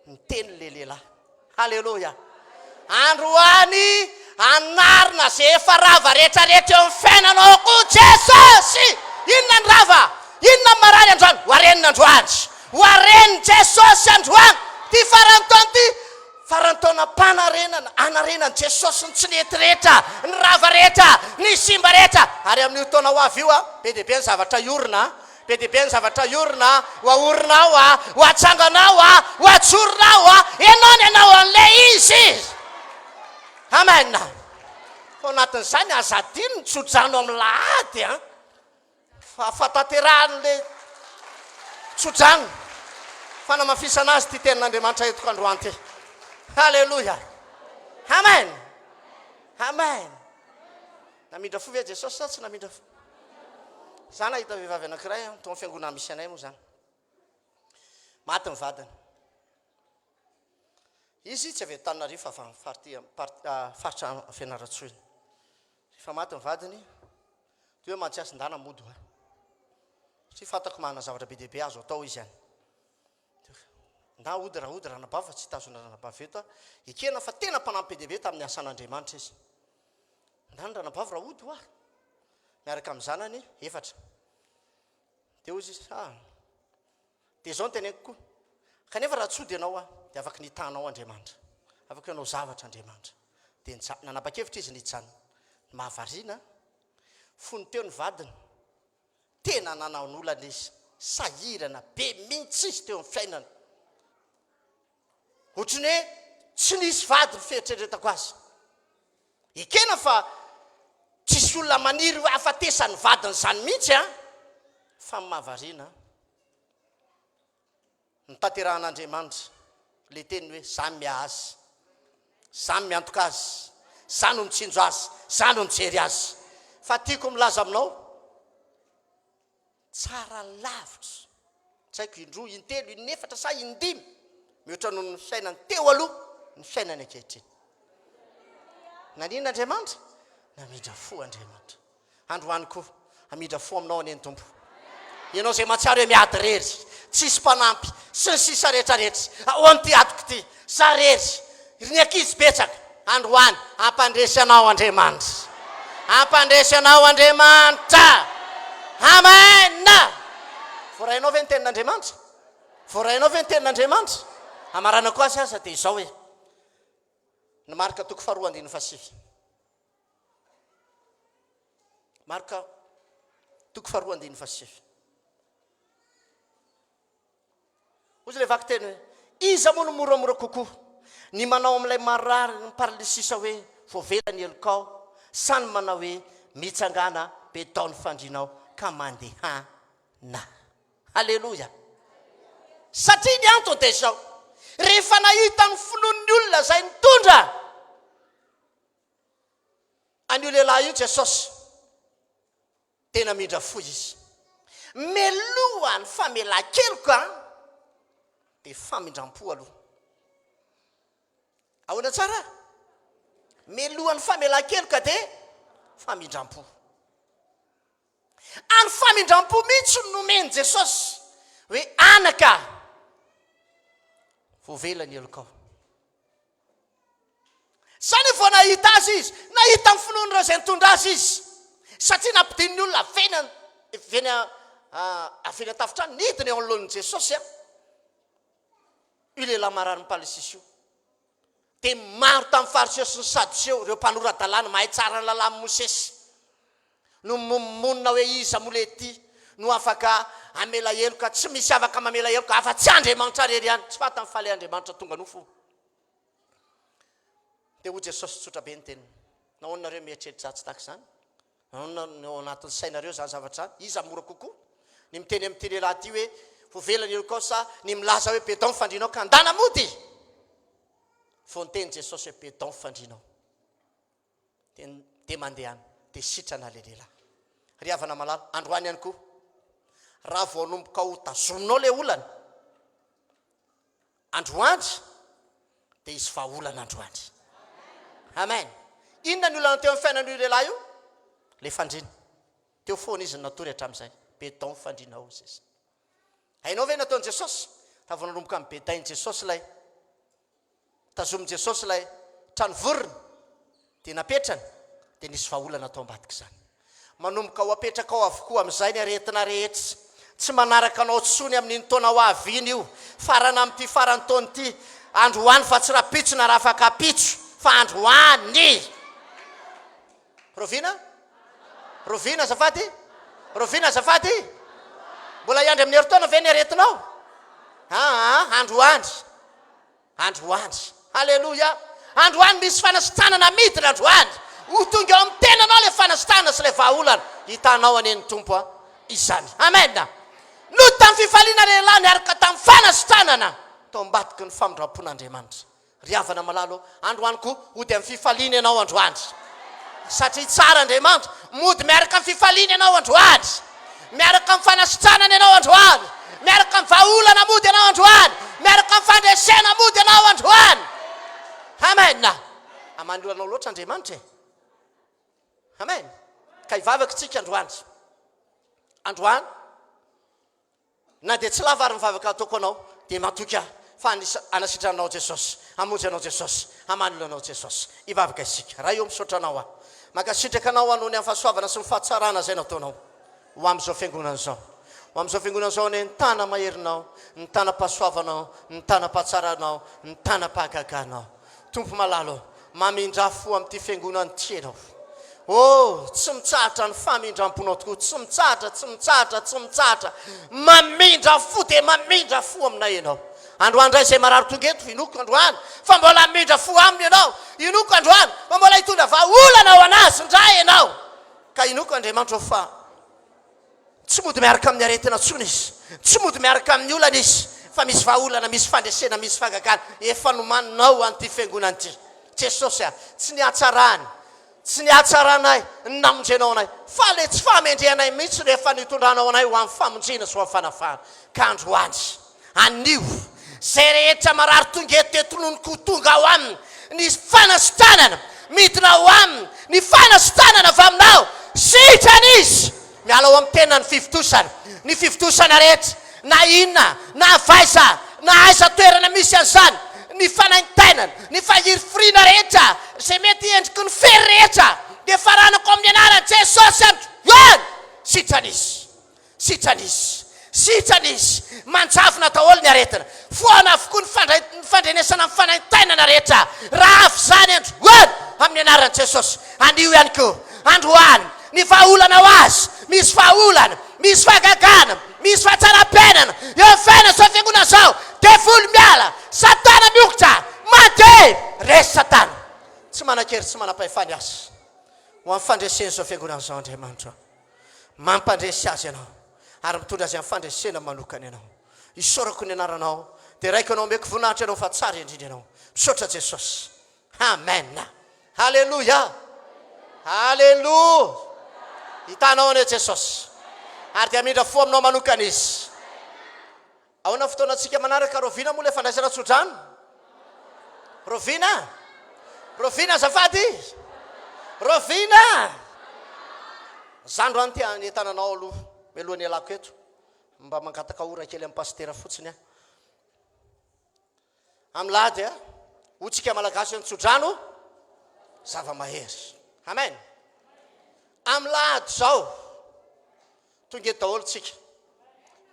miteny le lehilahy halleloja androany anarina zay efa rava rehetrarehetra eo amin'ny fiainanao koa Jesosy inona ny rava inona ny marary androany hoarenina androany hoareniny Jesosy androany ty farantaona ty farantaonam-panarenana anarenany Jesosy ny tsy netirehetra ny rava rehetra ny simba rehetra ary amin'io taona ho avy io be dia be ny zavatra iorina be dia be ny zavatra iorina hoaorinao hoatsanganao hoatsorinao ianao ny anao an'ilay izy amen fa anatin'izany azadiny ny tsodrano amin'ny lahady fa fatanteran'le tsodrano fanamafisana azy ty tenin'Andriamanitra etoko androany ty halleluja amen amen namindra fo ve Jesosy sa tsy namindra fo za nahita vehivavy anankiray to amin'ny fiangonana misy anay moa zany maty ny vadiny izy tsy avy tany RHEFI faritra Fianaratsoa rehefa maty ny vadiny ty hoe mantsiasindana mody tsy fantako manana zavatra be dehibe azo atao izy any na ody ranabava tsy tazona ranabava eto ikena fa tena mpanampy be dehibe tamin'ny asan'Andriamanitra izy ndany ranabava raha ody miaraka amin'ny zanany efatra dia ozy izy dia zao ny teneniko koa kanefa raha tsody ianao dia afaka nitanao Andriamanitra afaka ianao zavatra Andriamanitra dia nanapa-kevitra izy nijanona mahavariana fony teo ny vadiny tena nanao ny olana izy sahirana be mihitsy izy teo amin'ny fiainana ohatrany hoe tsy nisy vady fieritreretako azy ikena fa tsisy olona maniry ho afatesany vadiny zany mihitsy fa mahavariana ny tanterahan'Andriamanitra le teny hoe zany miahazy zany miantoka azy zany no mitsinjo azy zany no mijery azy fa tiako milaza aminao tsara lavitra tsy haiko indroa intelo inefatra sa indimy mihoatra noho ny fiainany teo aloha ny fiainany ankehitriny nanina Andriamanitra namindra fo Andriamanitra androany koa amindra fo aminao any Tompo ianao zay mahatsiaro hoe miady rery tsisy mpanampy sy ny sisa rehetrarehetra ao amin'ity atoko ity sa rery ny ankizy betsaka androany ampandresy anao Andriamanitra ampandresy anao Andriamanitra amen voarainao ve ny tenin'Andriamanitra voarainao ve ny tenin'Andriamanitra amarana koa azy aza dia izao hoe ny marika 2:7 marika 2:7 ozy le vaky teny hoe iza moa no moramora kokoa ny manao amin'ilay marary ny paralysisa hoe voavelany elikao sa ny manao hoe mitsangana be taony fandrinao ka mandehana halleluja satria ny antony dia izao rehefa nahita ny finoan'ny olona zay nitondra an'io lehilahy io Jesosy tena mindra fo izy melohany famelan-keloka dia famindram-po aloha ahoana tsara melohany famelan-keloka dia famindram-po any famindram-po mihitsy nomeny Jesosy hoe anaka voavelany elikao zany vao nahita azy izy nahita ny finoan'ireo zay nitondra azy izy satria nampidininy olona aveny atafitrano nidiny eo anoloan'i Jesosy io lehilahy marary ny palesisy io dia maro tamin'ny fariseo sy ny sadoseo ireo mpanora-dalàna mahay tsara ny lalàn'i Mosesy no monina hoe iza moa le ty no afaka amela heloka tsy misy afaka mamela heloka afa-tsy Andriamanitra rery ihany tsy fata mifaly Andriamanitra tonga nofo dia ho Jesosy tsotra be ny teniny nahoanareo mieritreritra tsy tahaka izany nahoana no anatin'ny sainareo zany zavatra iza mora kokoa ny miteny amin'ny ty lehilahy ty hoe vovelany heloka sa ny milaza hoe bedon fandrinao ka andana mody fo niteny Jesosy hoe bedon fandrinao dia mandeha any dia sitrana le lehilahy ry havana malala androany ihany koa raha vao nomboka ho tazominao le olana androandry dia izy fa olana androandry amen inona ny olana teo amin'ny fiainan'io lehilahy io le fandrina teo foana izy natory hatramin'izay bedon fandrinao zay hainao ve nataon'i Jesosy raha vao nanomboka amin'ny bedain'i Jesosy ilay tazomin' Jesosy ilay trano vorona dia napetrana dia nisy vaolana atao ambadika izany manomboka ho apetraka ao avokoa amin'izay ny aretina rehetra tsy manaraka anao tsony amin'iny taona ho aviny io farana amin'ity farany taona ity androany fa tsy raha pitsona raha afaka pitso fa androany rovina azafady mbola iandry amin'ny heritaona ve ny aretinao androandry halleloja androany misy fanasitranana midina androandry ho tonga eo amin'ny tenanao le fanasitranana sy le vahaolana hitanao aneny tompo izany amen no tamin'ny fifaliana lehilahy niaraka tamin'ny fanasitranana tao ambadiky ny famindram-pon'Andriamanitra ry havana malalo androany koa ho dia amin'ny fifaliana ianao androandry satria tsara Andriamanitra mody miaraka amin'ny fifaliana ianao androandry miaraka amin'ny fanasitranana ianao androany miaraka amin'ny vahaolana mody ianao androany miaraka amin'ny fandresena mody ianao androany amen amanolanao loatra Andriamanitra amen ka hivavaka tsika androany na dia tsy lava ary mivavaka ataoko anao dia matoka fa anasitranao Jesosy amonjy anao Jesosy amanolanao Jesosy hivavaka isika raha eo misaotra anao makasitraka anao anony amin'ny fahasoavana sy ny fahatsarana zay nataonao ho amin'izao fiangonana zao ho amin'izao fiangonana zao ny tana maherinao ny tanam-pahasoavanao ny tanam-pahatsaranao ny tanam-pahagaganao tompo malalo mamindra fo amin'ity fiangonana ity ianao tsy mitsahatra ny famindram-ponao tokoa tsy mitsahatra mamindra fo dia mamindra fo aminay ianao androandray zay marary tonga eto inoko androany fa mbola mindra fo aminy ianao inoko androany fa mbola hitondra vahaolana ao anazy ndray ianao ka inoko Andriamanitra fa tsy mody miaraka amin'ny aretina tsony izy tsy mody miaraka amin'ny olana izy fa misy vahaolana misy fandresena misy fagagana efa nomaninao an'ity fiangonana ity Jesosy tsy nihatsaranay namonjenao anay fa le tsy famendrehanay mihitsy rehefa nitondranao anay ho amin'ny famonjena sy ho amin'ny fanafahana ka androany anio zay rehetra marary tonga eto noho tonga ao aminy ny fanasitranana midina ao aminy ny fanasitranana avy aminao sitran'izy miala ao amin'ny tena ny fifitosana rehetra na inona na vaiza na aiza toerana misy an'izany ny fanaintainana ny fahirifirina rehetra zay mety endriky ny fery rehetra dia faranako amin'ny anarany Jesosy sitran'izy manjavona daholo ny aretina foana avokoa ny fandrenesana amin'ny fanaintainana rehetra raha avy zany androany amin'ny anarany Jesosy anio ihany koa androany ny vahaolana ho azy misy vahaolana misy fahagagana misy fahatsara-penana eo amin'ny fiainana zao fiangonana zao dia voly miala satana miokotra mandeha resy satana tsy manan-kery tsy manam-pahefany azy ho amin'ny fandreseny zao fiangonana zao Andriamanitra mampandresy azy ianao ary mitondra azy amin'ny fandresena manokana ianao isorako ny anaranao dia raiko anao meko voninahitra ianao fa tsara indrindra ianao misaotra Jesosy amen halleluja hitanao ane Jesosy ary dia mindra fo aminao manokana izy ahoana fotoana antsika manaraka rovina moa le fandraisana tsodrano rovina azafady rovina zandro any ty netananao aloha melohan'ny alako eto mba mangataka ora kely amin'ny pastera fotsiny Alahady hotsika malagasy ny tsodrano zava-mahery amen Alahady zao tonga eto daholo tsika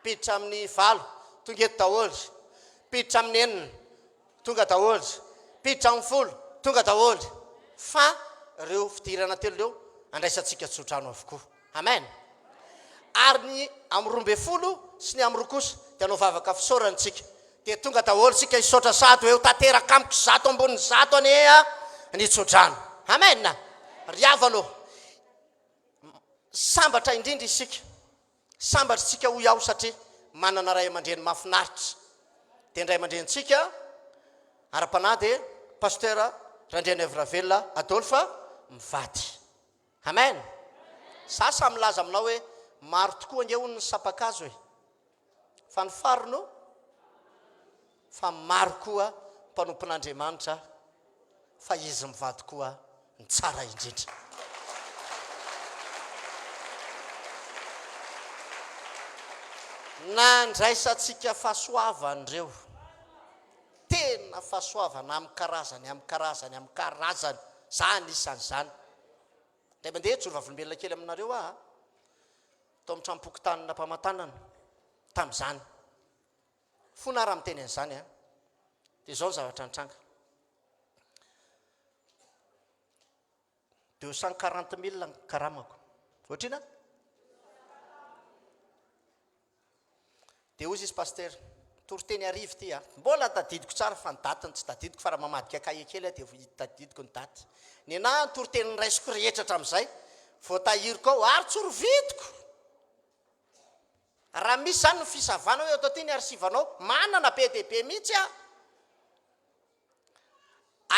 piditra amin'ny valo tonga eto daholo piditra amin'ny enina tonga daholo piditra amin'ny folo tonga daholo fa reo fidirana telo reo andraisantsika tsodrano avokoa amen ary ny am'y 12 sy ny am'y 10 kosa dia anao vavaka fisaorantsika dia tonga daholo sika hisaotra sato eo tanteraka amiko zato ambony zato ane ny tsodrano amen ry avanao sambatra indrindra isika sambatra tsika ho iaho satria manana ray aman-dreny mahafinaritra dia ndray aman-drentsika ara-panahy dia pasteur Randriana Evravelona Adolphe mivady amen sasa milaza aminao hoe maro tokoa ange hono ny sapakazo hoe fa ny farino fa maro koa mpanompon'Andriamanitra fa izy mivady koa ny tsara indrindra na ndraisatsika fahasoavandreo tena fahasoavana amin'ny karazany zany isan'izany dia mandeha tsorovavolombelona kely aminareo tao amin'ny trampokotanina mpamatanana tamin'izany fona raha miteny an'izany dia zao ny zavatra nitranga 240 000 ny karamako ohatrina dia ozy izy paster toroteny arivo ty mbola tadidiko tsara fa ny datiny tsy tadidiko fa raha mamadika akaia kely dia tadidiko ny daty ny na toroteny raisiko rehetra hatramin'izay voatahiriko ao ary tsorovidiko raha misy zany ny fisavana hoe atao ty ny arsivanao manana be dia be mihitsy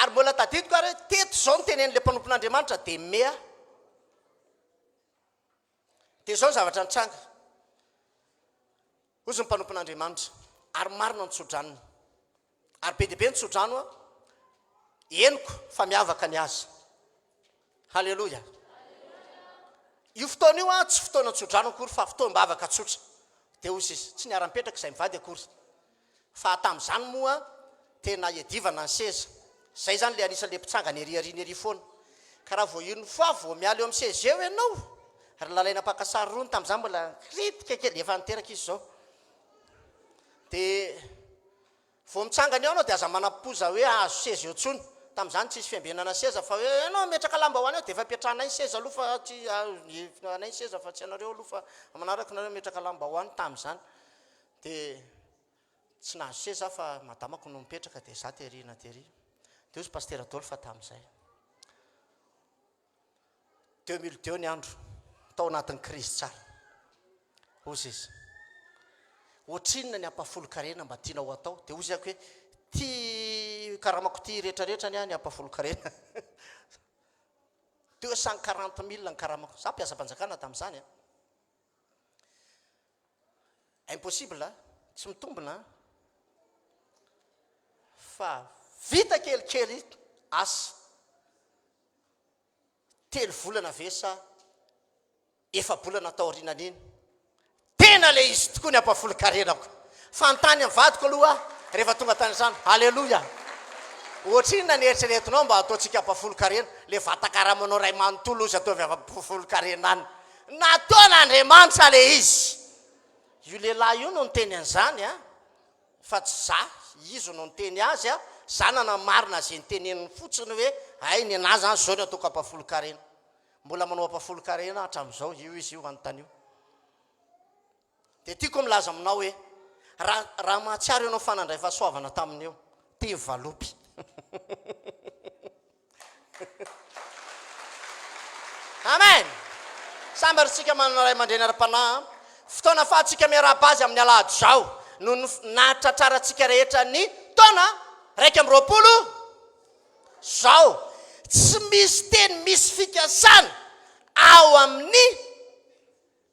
ary mbola tadidiko ary teto zao ny tenen'le mpanompon'Andriamanitra dia mea dia zao ny zavatra nitranga ozy ny mpanompon'Andriamanitra ary marina ny tsodranony ary be dia be ny tsodrano eniko fa miavaka ny azy halleloja io fotoana io tsy fotoana tsodrano akory fa fotoam-bavaka tsotra dia ozy izy tsy niara-mipetraka izay mivady akory fa tamin'izany moa tena iadivana ny seza zay zany le anisan'le mpitsangany eriariany foana ka raha voaino foa vo miala eo amin'ny seza eo ianao ary lalaina pakasary rony tamin'izany mbola kritika kely efa niteraka izy zao dia vo mitsangany ao anao dia aza manam-poza hoe azo seza eo tsony tamin'izany tsisy fiambenana seza fa hoe anao metraka lamba ho any ao dia efa mpiatrahanay seza aloha fa tsy anay seza fa tsy anareo aloha fa manaraka nareo metraka lamba ho any tamin'izany dia tsy nahazo seza fa madamako no mipetraka dia za terina tery dia ozy paster Adolphe tamin'izay 2002 ny andro tao anatin'ny krizy tsara ozy izy ohatrinona ny ampafolo-karena mba tiana ho atao dia ozy ako hoe ty karamako ty rehetrarehetra ny ampafolo-karena 240 000 ny karamako za mpiasa-panjakana tamin'izany impossible tsy mitombona fa vita kelikely asa 3 volana vesa 4 bolana tao aorinan'iny tena le izy tokoa ny ampafolo-karenako fantany mivadiko aloha rehefa tonga tany izany halleloja ohatrinona ny eritreretinao mba ataontsika ampafolo-karena le vatakaramanao ray manontolo ozy ataovy ampafolo-karena any nataon'Andriamanitra le izy io lehilahy io no niteny an'izany fa tsy za izy no niteny azy zanana marina zay niteneniny fotsiny hoe ay ny anazy any zao ny ataoko ampafolo-karena mbola manao ampafolo-karena hatramin'izao io izy io anontany io dia tiako milaza aminao hoe raha mahatsiaro ianao fanandray fahasoavana taminy eo ty valopy amen samby arytsika manana ray aman-dreny ara-panahy fotoana fahatsika miara-bazy amin'ny alahady zao no nahatratrarantsika rehetra ny taona 2020 zao tsy misy teny misy fikasana ao amin'ny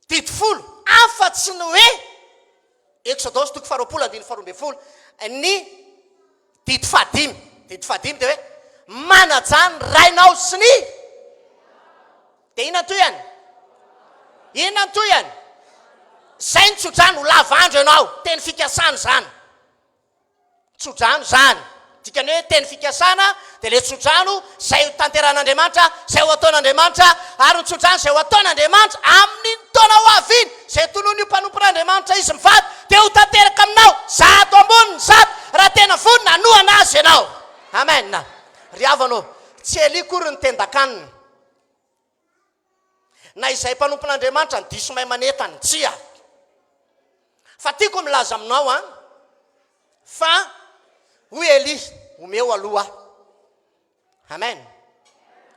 titofolo afa-tsy ny hoe exodosy 20:12 ny dito fadimy dia hoe manajany rainao sy ny dia inona to ihany zay ny tsodrano lavandro ianao teny fikasana zany tsodrano zany dikany hoe teny fikasana dia le tsodrano zay ho tanteran'Andriamanitra zay ho ataon'Andriamanitra ary ny tsodrano zay ho ataon'Andriamanitra amin'ny taona ho aviny zay tonoany io mpanompon'Andriamanitra izy mivady dia ho tanteraka aminao zato ambony ny zato raha tena fony nanohana azy ianao amen ry havanao tsy eli kory ny tendakaniny na izay mpanompon'Andriamanitra ny diso mahay manetany tsia fa tiako milaza aminao a fa hoy Eli omeo aloha amen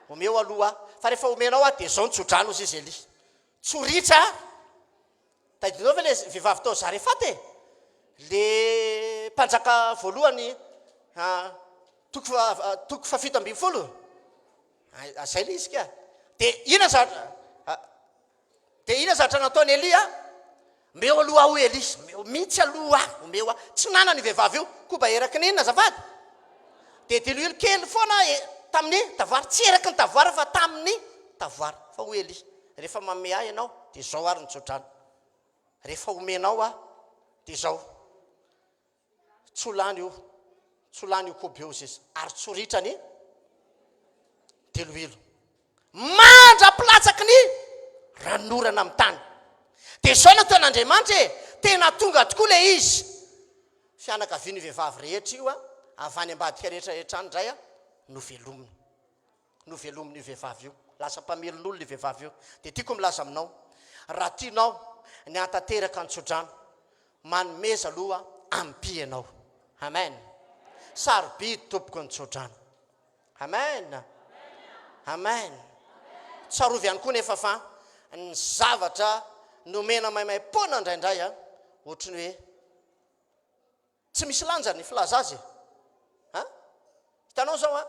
omeo aloha fa rehefa omenao a dia zao nitsodrano izy izy Eli tsoritra tadinao ve le vehivavy tao Zarefata le mpanjaka voalohany toko fa 17 zay le izy ka dia ina zatra nataony Eli a meo aloha hoy Eli mihitsy aloha omeo tsy nanany vehivavy io koba eraky ny inona zafady dia diloilo kely foana tamin'ny tavoary tsy eraky ny tavoary fa tamin'ny tavoary fa hoy Eli rehefa mame ahy ianao dia zao ary nitsodrano rehefa omenao a dia zao tsolany io kobe io izy ary tsoritrany diloilo mandra-pilatsaky ny ranorana amin'ny tany dia zao natao n'Andriamanitra tena tonga tokoa le izy fianakaviany vehivavy rehetra io a avany ambadika rehetrarehetra any indray a novelominy io vehivavy io lasa mpamelon'olo ny vehivavy io dia tiako milaza aminao raha tianao ny antanteraka nitsodrano manomeza aloha ampi ianao amen sarobidy tompoko nitsodrano amen amen tsarovy ihany koa nefa fa ny zavatra nomena maimai-pona indraindray a ohatrany hoe tsy misy lanjany filaza azy hitanao zao a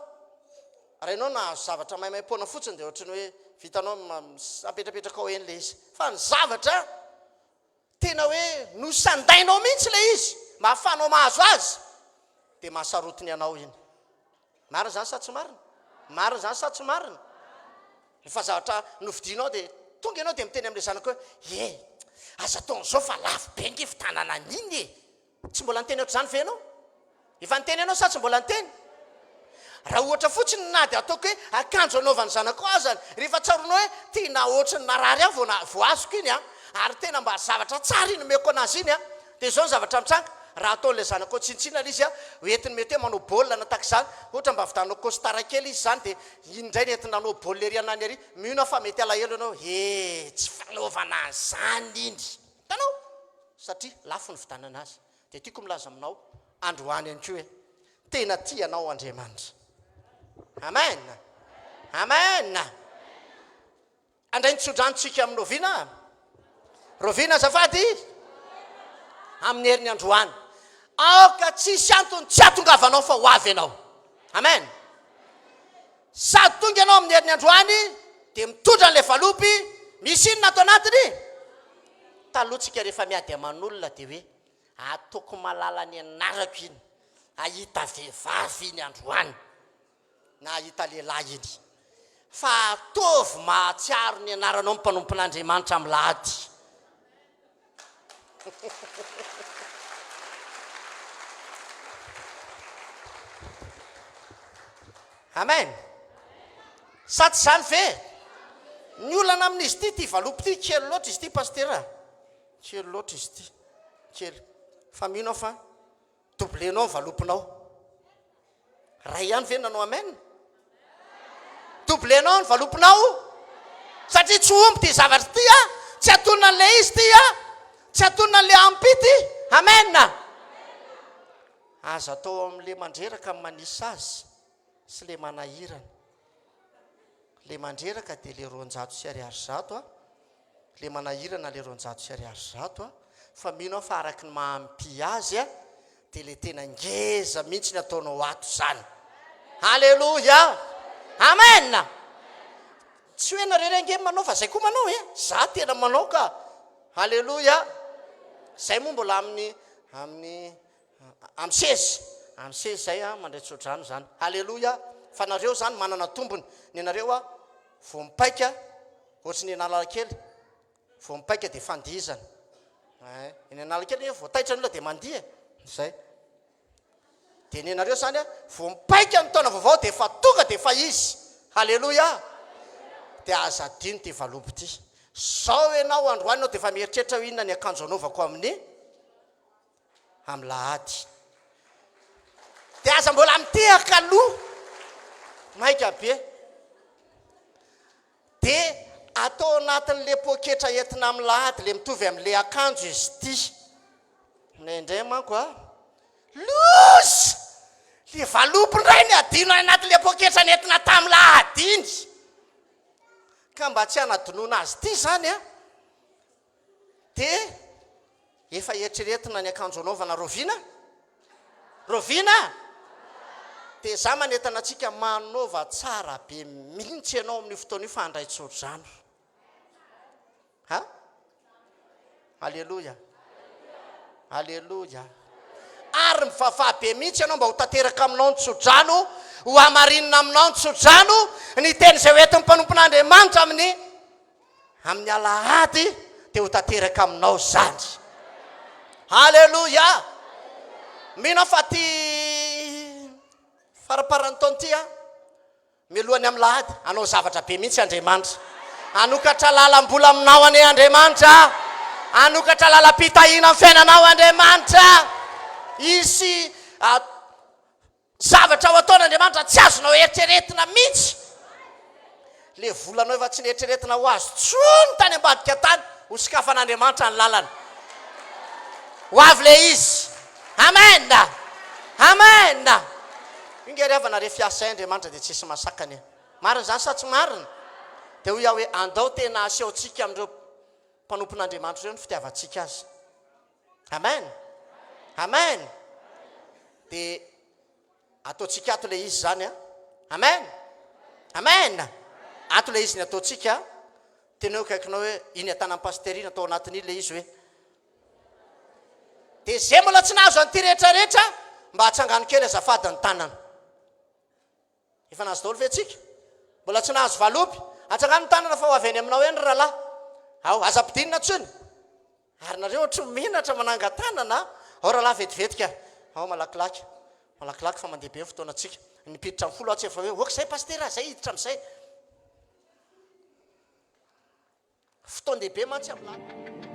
raha ianao na zavatra maimai-pona fotsiny dia ohatrany hoe vitanao apetrapetraka ao eny le izy fa ny zavatra tena hoe nosandainao mihitsy le izy mahafanao mahazo azy dia mahasarotiny anao iny marina zany sa tsy marina marina zany sa tsy marina rehefa zavatra novidinao dia tonga ianao dia miteny amin'le zanaka hoe aza taon'izao fa lafo be nge fitanana an'iny tsy mbola niteny oatra zany ve ianao efa niteny ianao sa tsy mbola niteny raha ohatra fotsiny na dia ataoko hoe akanjo anaovany zanako azany rehefa tsaronao hoe tena ohatrany narary aho vo azoko iny a ary tena mba zavatra tsara iny meko anazy iny a dia zao ny zavatra mitranga raha ataon'le zanako tsintsina izy a hoentiny mety hoe manao baolina na tahaka izany ohatra mba vitanao costara kely izy zany dia indray nentina nanao baolina ery anany ery mino fa mety alahelo ianao tsy fanaovana an'izany iny hitanao satria lafo ny vitanana azy dia tiako milaza aminao androany ihany koa hoe tena tianao Andriamanitra amen amen andray nitsodranontsika amin'ny rovina azafady amin'ny heriny androany aoka tsisy antony tsy atongavanao fa ho avy ianao amen sady tonga ianao amin'ny heriny androany dia mitondra n'le valopy misy inona atao anatiny talohantsika rehefa miady aman'olona dia hoe ataoko malala ny anarako iny ahita vehivavy iny androany na ahita lehilahy iny fa ataovy mahatsiaro ny anaranao ny mpanompon'Andriamanitra amin'ny lahady amen sa tsy zany ve ny olana amin'izy ty valopy ty kely loatra izy ty pastera kely loatra izy ty kely fa mino fa doblenao ny valopinao ray ihany ve nanao amen doblenao ny valopinao satria tsy omby ty zavatra ty a tsy atonina an'le izy ty a tsy atonina an'le ampy ty amen aza atao amin'le mandreraka manisy azy sy le manahirana le mandreraka dia le 200,000 a le manahirana le 200,000 a fa mino fa araky ny mahampy azy a dia le tena ngeza mihitsy ny ataonao ato zany halleloja amen tsy hoe nareo renge manao fa zay koa manao za tena manao ka halleloja zay moa mbola amin'ny sezy zay a mandray tsodrano zany halleloja fa nareo zany manana tombony ny anareo a vo mipaika ohatrany analakely vo mipaika dia fandihizana ny analakely voataitra nyloha dia mandiha zay dia ny anareo zany a vo mipaika ny taona vaovao dia fa tonga dia fa izy halleloja dia aza dino ty valopy ty zao ianao androany anao dia fa mieritreritra ho inona ny akanjo anaovako amin'ny lahady dia aza mbola mitehaka aloha maika be dia atao anatin'le poketra entina amilahady le mitovy amin'le akanjo izy ty indray manko a lozy le valopondray ny adino anatin'le poketra nentina tamilahady iny ka mba tsy anadonoana azy ty zany a dia efa eritreretina ny akanjo anaovana rovina dia za manentana antsika manaova tsara be mihitsy ianao amin'ny fotoana io fa handray tsodrano ha alleloia alleloia ary mivaovao be mihitsy ianao mba ho tanteraka aminao ny tsodrano ho amarinina aminao ny tsodrano ny teny izay hoentin'ny mpanompon'Andriamanitra amin'ny Alahady dia ho tanteraka aminao zany alleloia mino fa ty faraparany taona ty a milohany amin'ny Alahady anao zavatra be mihitsy Andriamanitra anokatra lalam-bola aminao ane Andriamanitra anokatra lalam-pitahina amin'ny fiainanao Andriamanitra isy zavatra ho ataon'Andriamanitra tsy azonao eritreretina mihitsy le volanao efa tsy neritreretina ho azo tsony tany ambadika tany ho sikafan'Andriamanitra ny lalana ho avy le izy amen amen ingeriavana re fiasa Andriamanitra dia tsisy masakany marina zany sa tsy marina dia ho iaho hoe andao tena asehotsika amin'ireo mpanompon'Andriamanitra ireo ny fitiavantsika azy amen amen dia ataontsika ato le izy zany a amen amen ato le izy ny ataontsika tenao kaikinao hoe iny atanan'ny pasterina atao anatin'iny le izy hoe dia zay mbola tsy nahazo an'ity rehetrarehetra mba hatsangano kely azafady ny tanana efa nahazo daholo ve tsika mbola tsy nahazo valopy hatsangano ny tanana fa ho avy any aminao eny rahalahy ao aza-pidinina tsony ary nareo ohatry mihinatra manangan-tanana ao rahalahy vetivetika ao malakilaky fa mandeha be ny fotoanatsika nipiditra amin'ny folo aho tsy efa hoe okizay pastera zay hiditra amin'izay fotoan-dehibe mantsy amin'ny